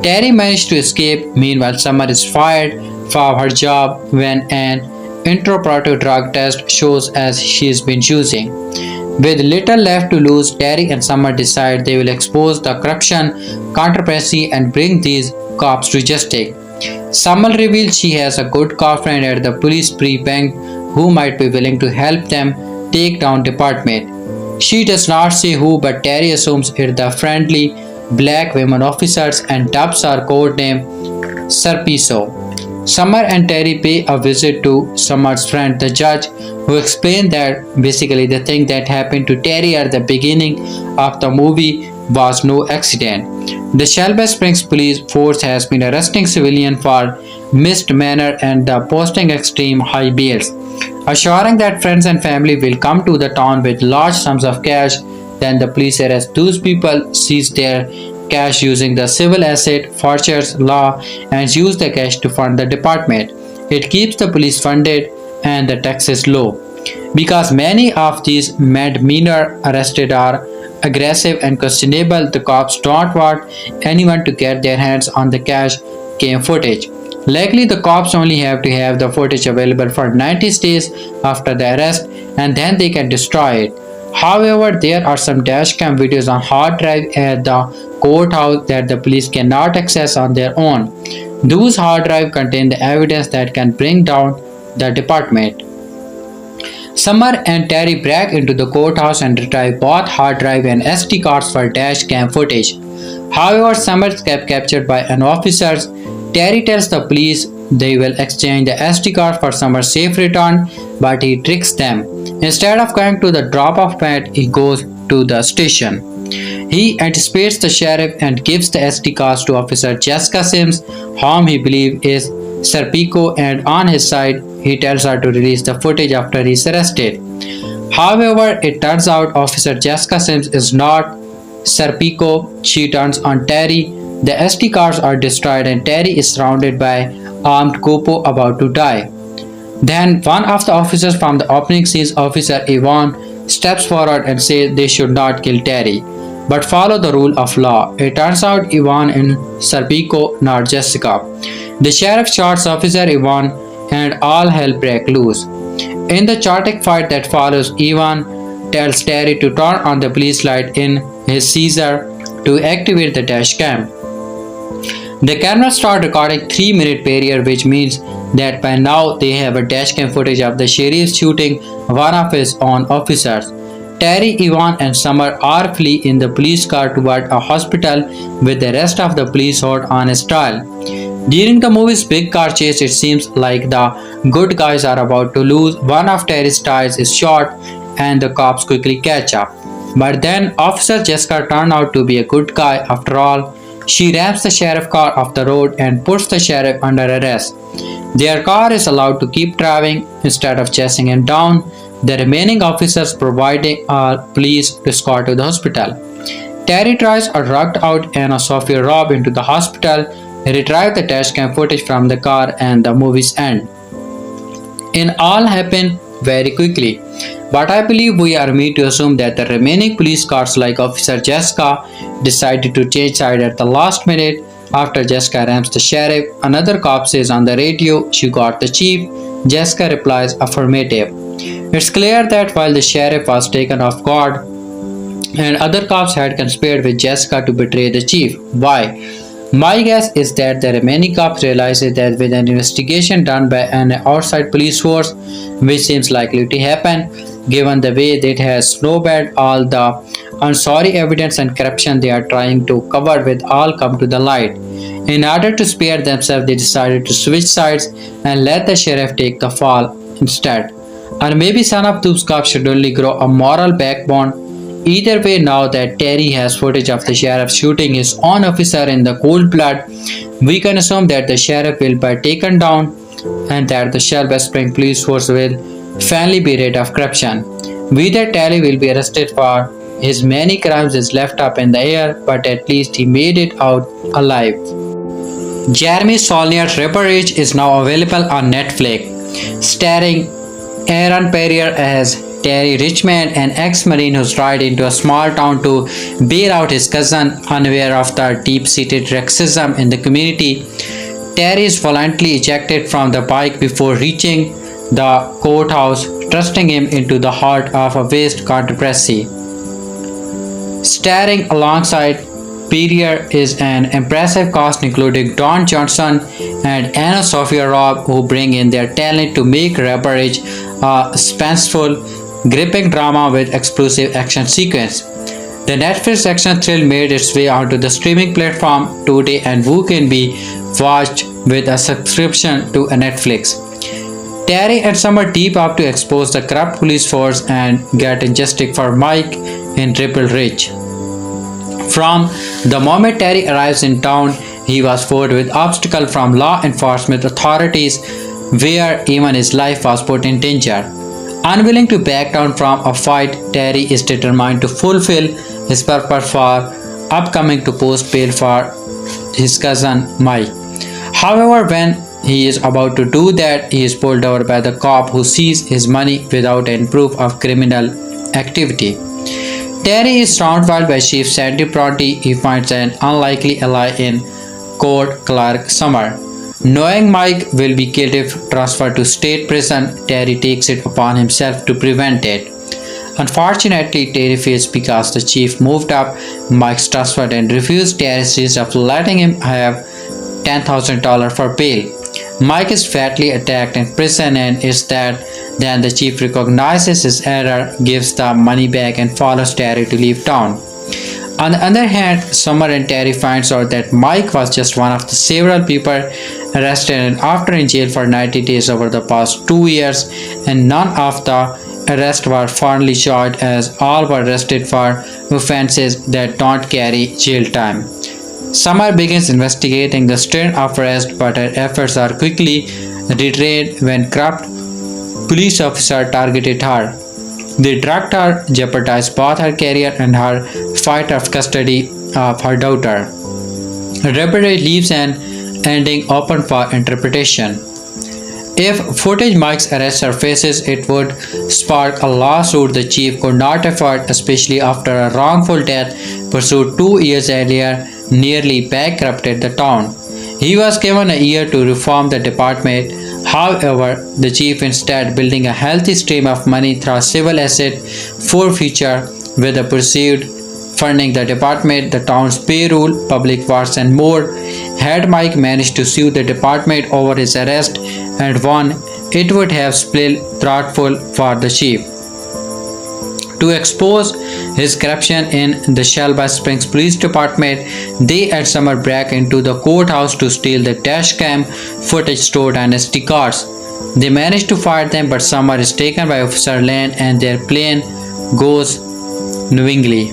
Terry managed to escape. Meanwhile, Summer is fired for her job when an intraoperative drug test shows as she's been using. With little left to lose, Terry and Summer decide they will expose the corruption, conspiracy, and bring these cops to justice. Summer reveals she has a good cop friend at the police precinct who might be willing to help them take down department. She does not say who, but Terry assumes it's the friendly black women officers and dubs her code name Serpiso. Summer and Terry pay a visit to Summer's friend, the judge, who explained that basically the thing that happened to Terry at the beginning of the movie was no accident. The Shelby Springs police force has been arresting civilians for misdemeanor and posting extreme high bails, assuring that friends and family will come to the town with large sums of cash. Then the police arrest those people, seize their cash using the civil asset forfeitures law and use the cash to fund the department. It keeps the police funded and the taxes low. Because many of these misdemeanor arrested are aggressive and questionable, the cops don't want anyone to get their hands on the cash cam footage. Luckily, the cops only have to have the footage available for 90 days after the arrest and then they can destroy it. However, there are some dash cam videos on hard drive at the courthouse that the police cannot access on their own. Those hard drives contain the evidence that can bring down the department. Summer and Terry break into the courthouse and retrieve both hard drive and SD cards for dash cam footage. However, Summer is captured by an officer. Terry tells the police they will exchange the SD card for Summer's safe return, but he tricks them. Instead of going to the drop-off pad, he goes to the station. He anticipates the sheriff and gives the SD cards to Officer Jessica Sims, whom he believes is Serpico, and on his side, he tells her to release the footage after he is arrested. However, it turns out Officer Jessica Sims is not Serpico. She turns on Terry. The SD cards are destroyed and Terry is surrounded by armed Copo about to die. Then one of the officers from the opening scene, Officer Yvonne, steps forward and says they should not kill Terry, but follow the rule of law. It turns out Yvonne and Serpico, not Jessica. The sheriff shoots Officer Yvonne and all hell breaks loose. In the chaotic fight that follows, Yvonne tells Terry to turn on the police light in his seizure to activate the dash cam. The camera starts recording 3-minute period, which means that by now they have a dash cam footage of the sheriff shooting one of his own officers. Terry, Yvonne and Summer are flee in the police car toward a hospital with the rest of the police hot on his trial. During the movie's big car chase, it seems like the good guys are about to lose. One of Terry's tires is shot and the cops quickly catch up. But then Officer Jessica turned out to be a good guy after all. She rams the sheriff car off the road and puts the sheriff under arrest. Their car is allowed to keep driving instead of chasing him down. The remaining officers providing police to escort to the hospital. Terry tries a drugged out AnnaSophia Robb into the hospital, retrieve the dash cam footage from the car, and the movies end. It all happened very quickly, but I believe we are made to assume that the remaining police cars like Officer Jessica decided to change side at the last minute. After Jessica rams the sheriff, another cop says on the radio she got the chief. Jessica replies affirmative. It's clear that while the sheriff was taken off guard and other cops had conspired with Jessica to betray the chief. Why? My guess is that the remaining cops realized that with an investigation done by an outside police force, which seems likely to happen, given the way that has snowballed, all the unsorry evidence and corruption they are trying to cover with all come to the light. In order to spare themselves, they decided to switch sides and let the sheriff take the fall instead. Or maybe some of those cops should only grow a moral backbone. Either way, now that Terry has footage of the sheriff shooting his own officer in the cold blood, we can assume that the sheriff will be taken down and that the Shelby Spring police force will finally be rid of corruption. Whether Terry will be arrested for his many crimes is left up in the air, but at least he made it out alive. Jeremy Saulnier's Ripper Ridge is now available on Netflix, starring Aaron Pierre as Terry Richmond, an ex-marine who's tried into a small town to bail out his cousin, unaware of the deep-seated racism in the community. Terry is violently ejected from the bike before reaching the courthouse, thrusting him into the heart of a vast controversy. Starring alongside Pierre is an impressive cast including Don Johnson and AnnaSophia Robb, who bring in their talent to make Ripper Ridge a suspenseful, gripping drama with explosive action sequence. The Netflix action thrill made its way onto the streaming platform today and who can be watched with a subscription to a Netflix. Terry and Summer team up to expose the corrupt police force and get injustice for Mike in Ripple Ridge. From the moment Terry arrives in town, he was fought with obstacles from law enforcement authorities, where even his life was put in danger. Unwilling to back down from a fight, Terry is determined to fulfill his purpose for upcoming to post bail for his cousin Mike. However, when he is about to do that, he is pulled over by the cop who sees his money without any proof of criminal activity. Terry is surrounded by Chief Sandy Bronte. He finds an unlikely ally in court clerk Summer. Knowing Mike will be killed if transferred to state prison, Terry takes it upon himself to prevent it. Unfortunately, Terry fails because the chief moved up Mike's transfer and refused Terry's request of letting him have $10,000 for bail. Mike is fatally attacked in prison, and it's that then the chief recognizes his error, gives the money back, and follows Terry to leave town. On the other hand, Summer and Terry finds out that Mike was just one of the several people arrested and after in jail for 90 days over the past 2 years, and none of the arrests were formally charged, as all were arrested for offenses that don't carry jail time. Summer begins investigating the string of arrests, but her efforts are quickly derailed when corrupt police officers targeted her. They drugged her, jeopardized both her career and her fight of custody of her daughter. Ripper Ridge leaves an ending open for interpretation. If footage Mike's arrest surfaces, it would spark a lawsuit the chief could not afford, especially after a wrongful death pursued 2 years earlier nearly bankrupted the town. He was given a year to reform the department. However, the chief instead building a healthy stream of money through civil asset forfeiture with the pursued funding the department, the town's payroll, public works and more. Had Mike managed to sue the department over his arrest and won, it would have split thoughtful for the chief. To expose his corruption in the Shelby Springs Police Department, they and Summer break into the courthouse to steal the dash cam footage stored on SD cards. They manage to fight them, but Summer is taken by Officer Lane and their plane goes knowingly.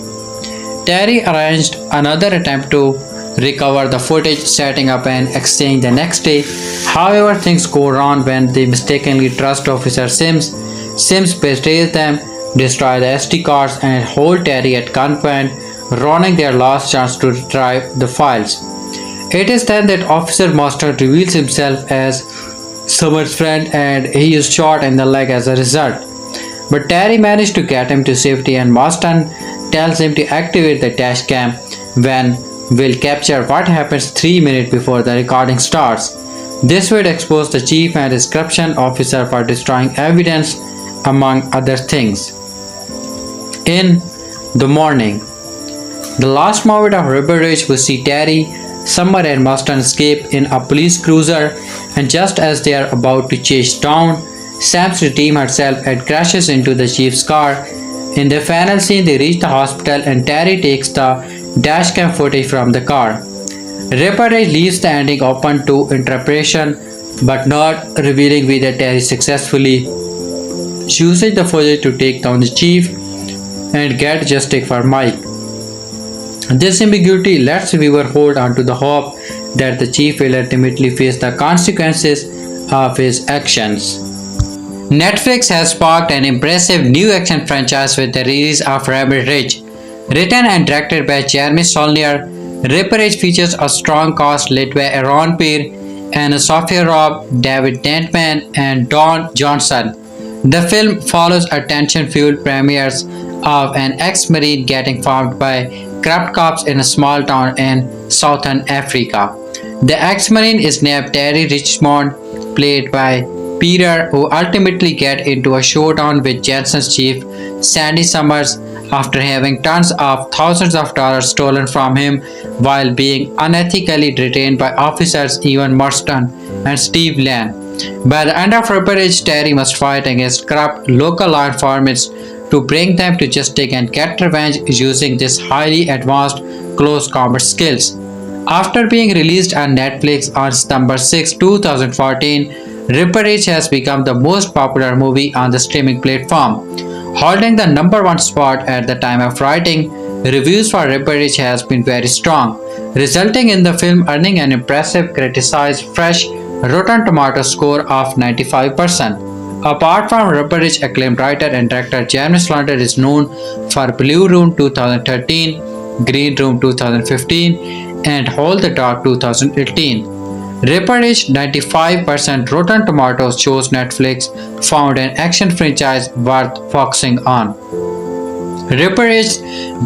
Terry arranged another attempt to recover the footage, setting up an exchange the next day. However, things go wrong when they mistakenly trust Officer Sims. Sims betrays them, destroy the SD cards, and hold Terry at gunpoint, ruining their last chance to retrieve the files. It is then that Officer Master reveals himself as Summer's friend and he is shot in the leg as a result. But Terry managed to get him to safety, and Marston tells him to activate the dash cam when will capture what happens 3 minutes before the recording starts. This would expose the chief and his corruption officer for destroying evidence, among other things. In the morning, the last moment of Ripper Ridge, we see Terry, Summer and Marston escape in a police cruiser, and just as they are about to chase down, Sam's redeems herself and crashes into the chief's car. In the final scene, they reach the hospital and Terry takes the dashcam footage from the car. Ripper Ridge leaves the ending open to interpretation, but not revealing whether Terry successfully uses the footage to take down the chief and get justice for Mike. This ambiguity lets viewer hold onto the hope that the chief will ultimately face the consequences of his actions. Netflix has sparked an impressive new action franchise with the release of Rebel Ridge. Written and directed by Jeremy Saulnier, Rebel Ridge features a strong cast led by Aaron Pierre, AnnaSophia Robb, David Dentman, and Don Johnson. The film follows a tension-fueled premieres of an ex-marine getting found by corrupt cops in a small town in southern Africa. The ex-marine is named Terry Richmond, played by Pierre, who ultimately get into a showdown with Jensen's chief, Sandy Summers, after having tons of thousands of dollars stolen from him while being unethically detained by officers Evan Marston and Steve Lane. By the end of Rebel Ridge, Terry must fight against corrupt local law informants to bring them to justice and get revenge using this highly advanced close combat skills. After being released on Netflix on September 6, 2014, Rebel Ridge has become the most popular movie on the streaming platform. Holding the number one spot at the time of writing, reviews for Rebel Ridge has been very strong, resulting in the film earning an impressive criticized fresh Rotten Tomatoes score of 95%. Apart from Rebel Ridge, acclaimed writer and director Jeremy Saulnier is known for Blue Room 2013, Green Room 2015, and Hold the Dog 2018. Rebel Ridge 95% Rotten Tomatoes shows Netflix found an action franchise worth focusing on. Rebel Ridge's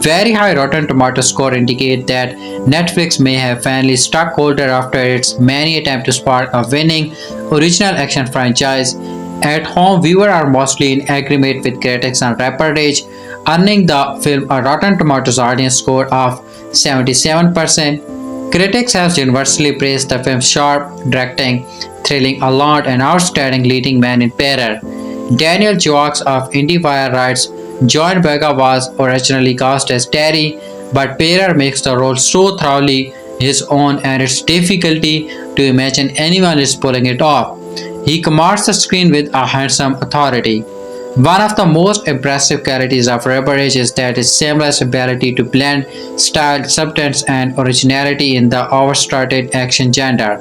very high Rotten Tomatoes score indicate that Netflix may have finally struck holder after its many attempts to spark a winning original action franchise. At home, viewers are mostly in agreement with critics on Rebel Ridge, earning the film a Rotten Tomatoes audience score of 77%. Critics have universally praised the film's sharp directing, thrilling allure, and outstanding leading man in Pierre. Daniel Jacques of IndieWire writes, John Vega was originally cast as Terry, but Pierre makes the role so thoroughly his own and it's difficulty to imagine anyone is pulling it off. He commands the screen with a handsome authority. One of the most impressive qualities of Rebel Ridge is that its seamless ability to blend style, substance, and originality in the overstated action genre.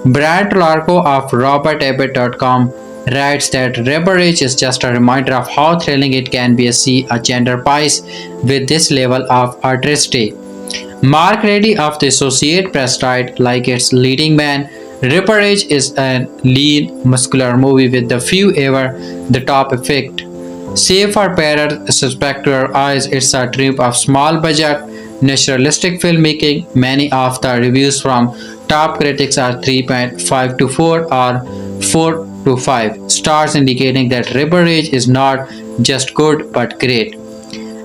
Brad Larko of RobertAbbott.com writes that Rebel Ridge is just a reminder of how thrilling it can be to see a gender piece with this level of artistry. Mark Reddy of the Associated Press writes, like its leading man, Rebel Ridge is a lean, muscular movie with the few ever the top effect. Save for Pierre's spectacular eyes, it's a trip of small budget, naturalistic filmmaking. Many of the reviews from top critics are 3.5 to 4 or 4 to 5 stars, indicating that Rebel Ridge is not just good but great.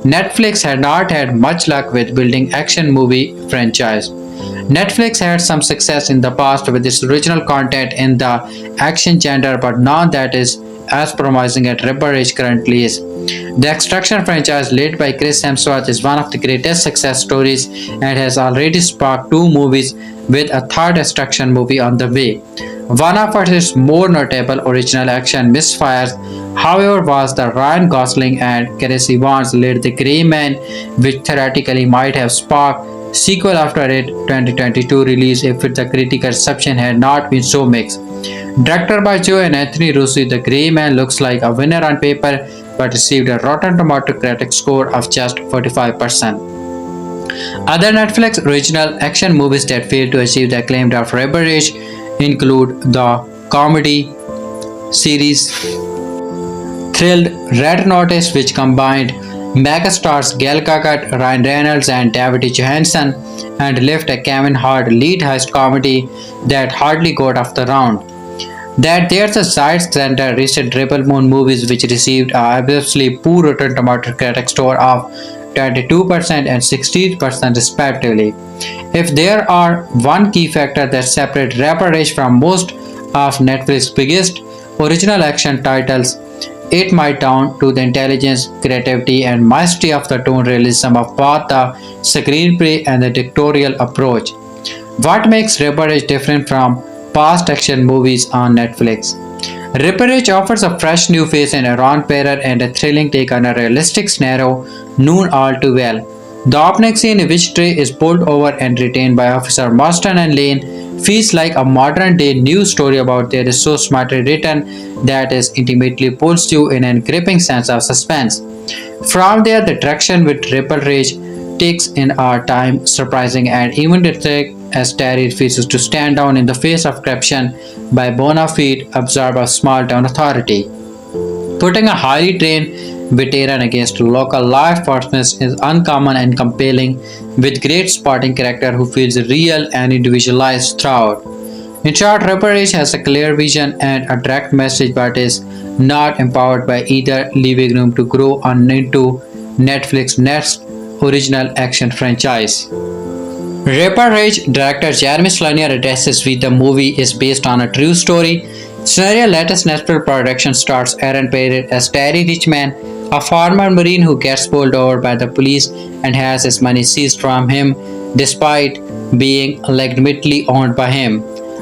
Netflix had not had much luck with building action movie franchise. Netflix had some success in the past with its original content in the action genre, but none that is as promising as Rebel Ridge currently is. The Extraction franchise, led by Chris Hemsworth, is one of the greatest success stories and has already sparked two movies, with a third Extraction movie on the way. One of its more notable original action misfires, however, was the Ryan Gosling and Chris Evans led The Grey Man, which theoretically might have sparked sequel after its 2022 release if the critical reception had not been so mixed. Directed by Joe and Anthony Russo, The Grey Man looks like a winner on paper but received a Rotten Tomato critic score of just 45%. Other Netflix original action movies that failed to achieve the acclaim of Rebel Ridge include the comedy series Thrilled Red Notice, which combined megastars Gal Gadot, Ryan Reynolds, and David Johansen, and left a Kevin Hart lead heist comedy that hardly got off the round. That There's a Side Center recent Rebel Moon movies, which received a absolutely poor Rotten Tomato critic score of 22% and 16% respectively. If there are one key factor that separates Rebel Ridge from most of Netflix's biggest original action titles, it might down to the intelligence, creativity, and mastery of the tone realism of both the screenplay and the directorial approach. What makes Rebel Ridge different from past action movies on Netflix? Ripperage offers a fresh new face in Aaron Pierre and a thrilling take on a realistic scenario known all too well. The opening scene in which Trey is pulled over and retained by Officer Marston and Lane feels like a modern day news story about there is so smartly written that it intimately pulls you in a gripping sense of suspense. From there, the traction with Ripple Rage takes in our time, surprising and even dramatic as Terry refuses to stand down in the face of corruption by bona fide absorb of small town authority. Putting a highly trained veteran against local law enforcement is uncommon and compelling, with great supporting character who feels real and individualized throughout. In short, Ripperage has a clear vision and a direct message but is not empowered by either, leaving room to grow on into Netflix's next original action franchise. Rapper Rage director Jeremy Saulnier addresses with the movie is based on a true story. Scenario's latest Netflix production stars Aaron Pierre as Terry Richmond, a former Marine who gets pulled over by the police and has his money seized from him despite being legitimately owned by him.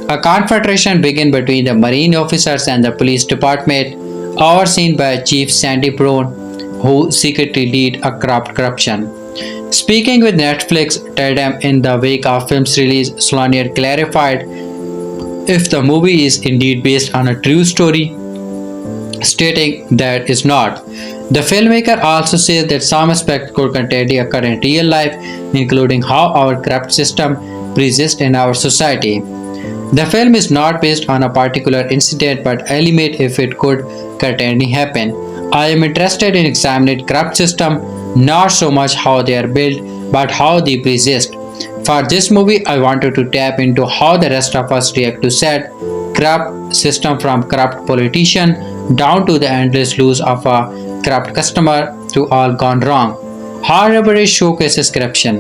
A confrontation begins between the Marine officers and the police department, overseen by Chief Sandy Brown, who secretly lead a corruption. Speaking with Netflix Tandem in the wake of film's release, Saulnier clarified if the movie is indeed based on a true story, stating that is not. The filmmaker also says that some aspects could continue occur in real life, including how our corrupt system persists in our society. The film is not based on a particular incident but element if it could certainly happen. I am interested in examining corrupt system, not so much how they are built, but how they persist. For this movie, I wanted to tap into how the rest of us react to said corrupt system, from corrupt politician down to the endless loss of a corrupt customer to all gone wrong. How Ripperage showcases corruption.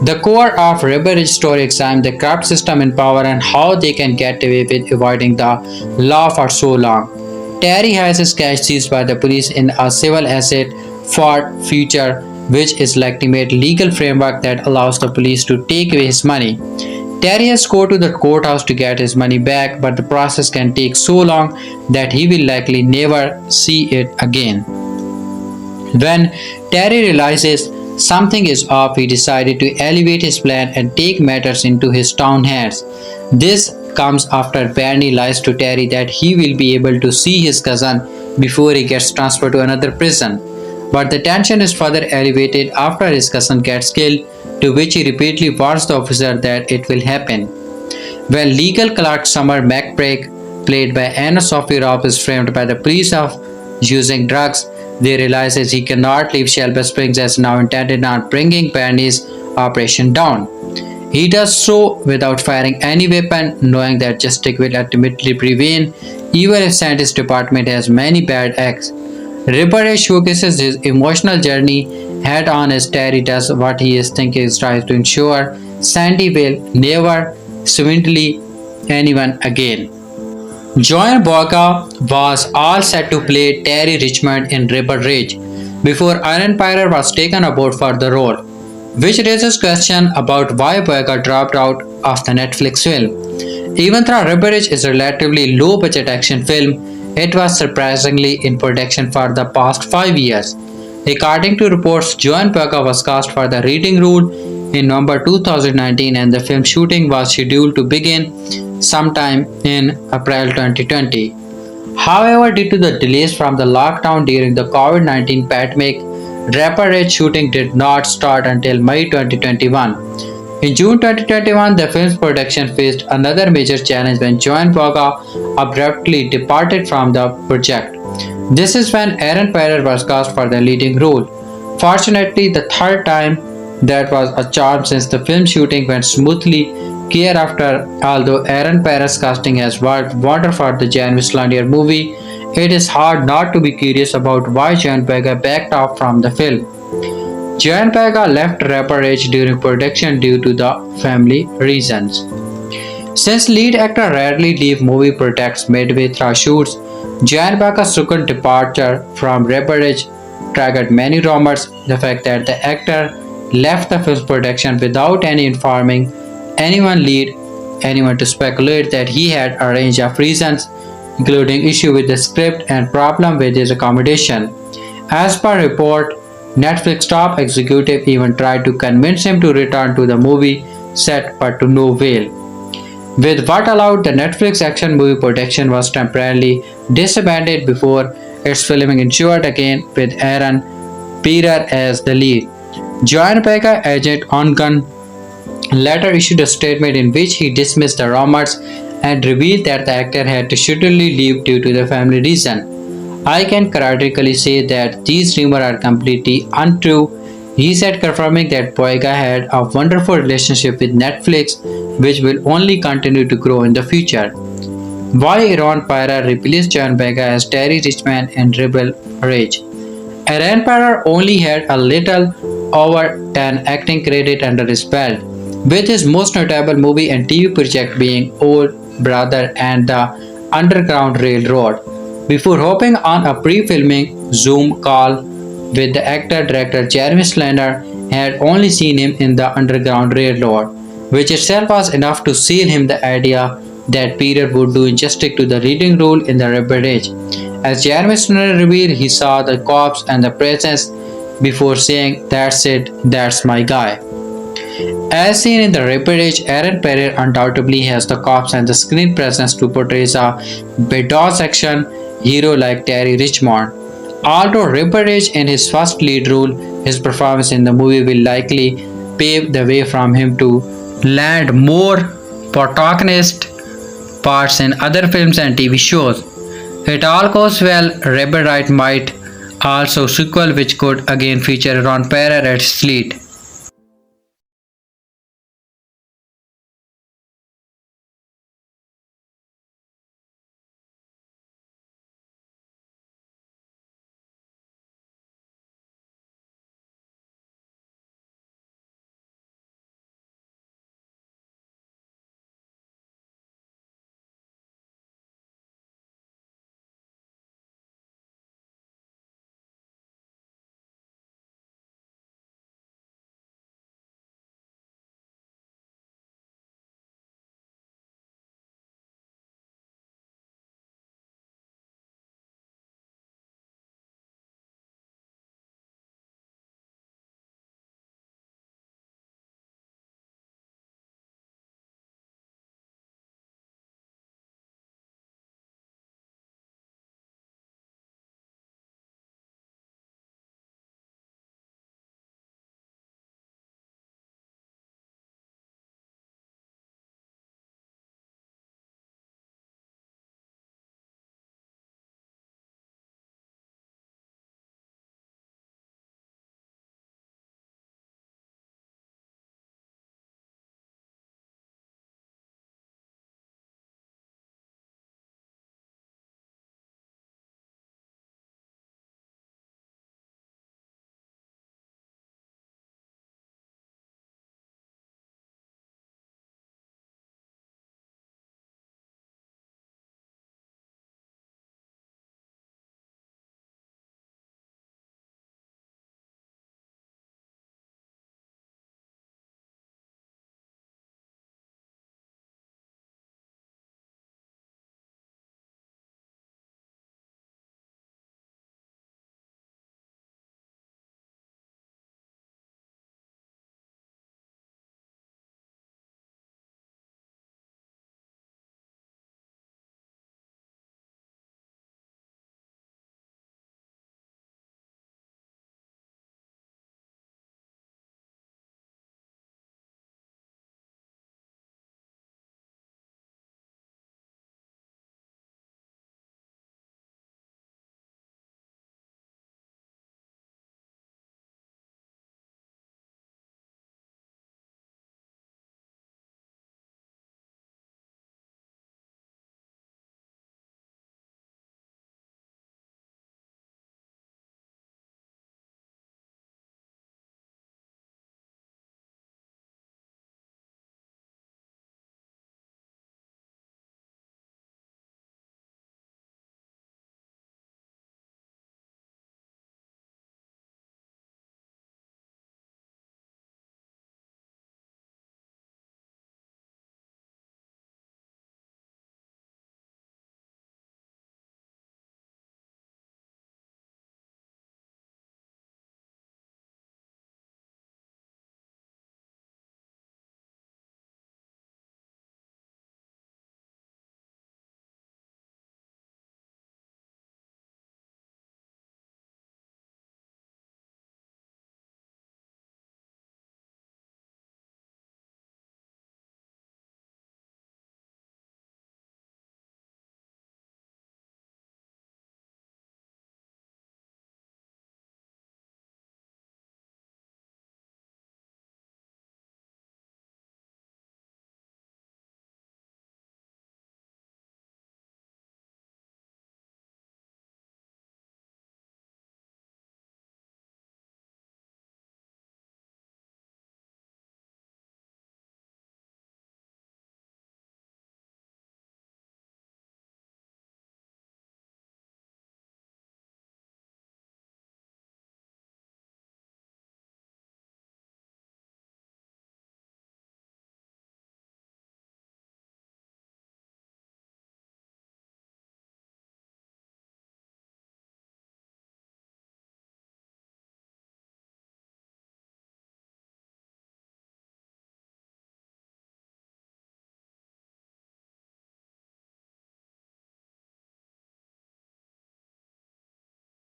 The core of Ribberich's story examines the corrupt system in power and how they can get away with avoiding the law for so long. Terry has his cash seized by the police in a civil asset for future, which is legitimate legal framework that allows the police to take away his money. Terry has to go to the courthouse to get his money back, but the process can take so long that he will likely never see it again. When Terry realizes something is off, he decided to elevate his plan and take matters into his own hands. This comes after Barney lies to Terry that he will be able to see his cousin before he gets transferred to another prison. But the tension is further elevated after his cousin gets killed, to which he repeatedly warns the officer that it will happen. When legal clerk Summer McBride, played by AnnaSophia Robb, is framed by the police of using drugs, they realizes he cannot leave Shelby Springs as now intended on bringing Barney's operation down. He does so without firing any weapon, knowing that justice will ultimately prevail, even if Sandy's department has many bad acts. Ripperage showcases his emotional journey head on as Terry does what he is thinking is right to ensure Sandy will never swindle anyone again. Joan Boyega was all set to play Terry Richmond in Ripperage before Aaron Pierre was taken aboard for the role, which raises question about why Boyega dropped out of the Netflix film. Even though Ripperage is a relatively low-budget action film, it was surprisingly in production for the past 5 years. According to reports, Joan Boyega was cast for the leading role in November 2019 and the film shooting was scheduled to begin sometime in April 2020. However, due to the delays from the lockdown during the COVID-19 pandemic, Ripperage shooting did not start until May 2021. In June 2021, the film's production faced another major challenge when Joan Boyega abruptly departed from the project. This is when Aaron Pierre was cast for the leading role. Fortunately, the third time that was a charm since the film shooting went smoothly hereafter. Although Aaron Pierre's casting has worked wonder for the Jeremy Saulnier movie, it is hard not to be curious about why Joan Boyega backed off from the film. Joan Boyega left Ripperage during production due to the family reasons. Since lead actor rarely leave movie projects midway through shoots, Joan Boyega's sudden departure from Ripperage triggered many rumors. The fact that the actor left the film's production without any informing anyone led anyone to speculate that he had a range of reasons. including issue with the script and problem with his accommodation. As per report, Netflix top executive even tried to convince him to return to the movie set but to no avail. With what allowed the Netflix action movie production was temporarily disbanded before its filming ensured again with Aaron Pierre as the lead. Joan Baker agent on gun later issued a statement in which he dismissed the rumors and revealed that the actor had to shortly leave due to the family reason. I can categorically say that these rumors are completely untrue, he said, confirming that Boyega had a wonderful relationship with Netflix, which will only continue to grow in the future. Why Aaron Pierre replaced John Boyega as Terry Richmond in Rebel Rage? Aaron Pierre only had a little over 10 acting credit under his belt, with his most notable movie and TV project being Old Brother and the Underground Railroad. Before hopping on a pre-filming Zoom call with the actor-director Jeremy Saulnier, had only seen him in the Underground Railroad, which itself was enough to seal him the idea that Peter would do injustice to the leading role in the Rebel Age. As Jeremy Saulnier revealed, he saw the cops and the presence before saying, "That's it, that's my guy." As seen in the Rebel Age, Aaron Pierre undoubtedly has the cops and the screen presence to portray a badass action hero like Terry Richmond. Although Rebel Age in his first lead role, his performance in the movie will likely pave the way for him to land more protagonist parts in other films and TV shows. It all goes well, Rebel Right might also sequel which could again feature Aaron Pierre at its lead.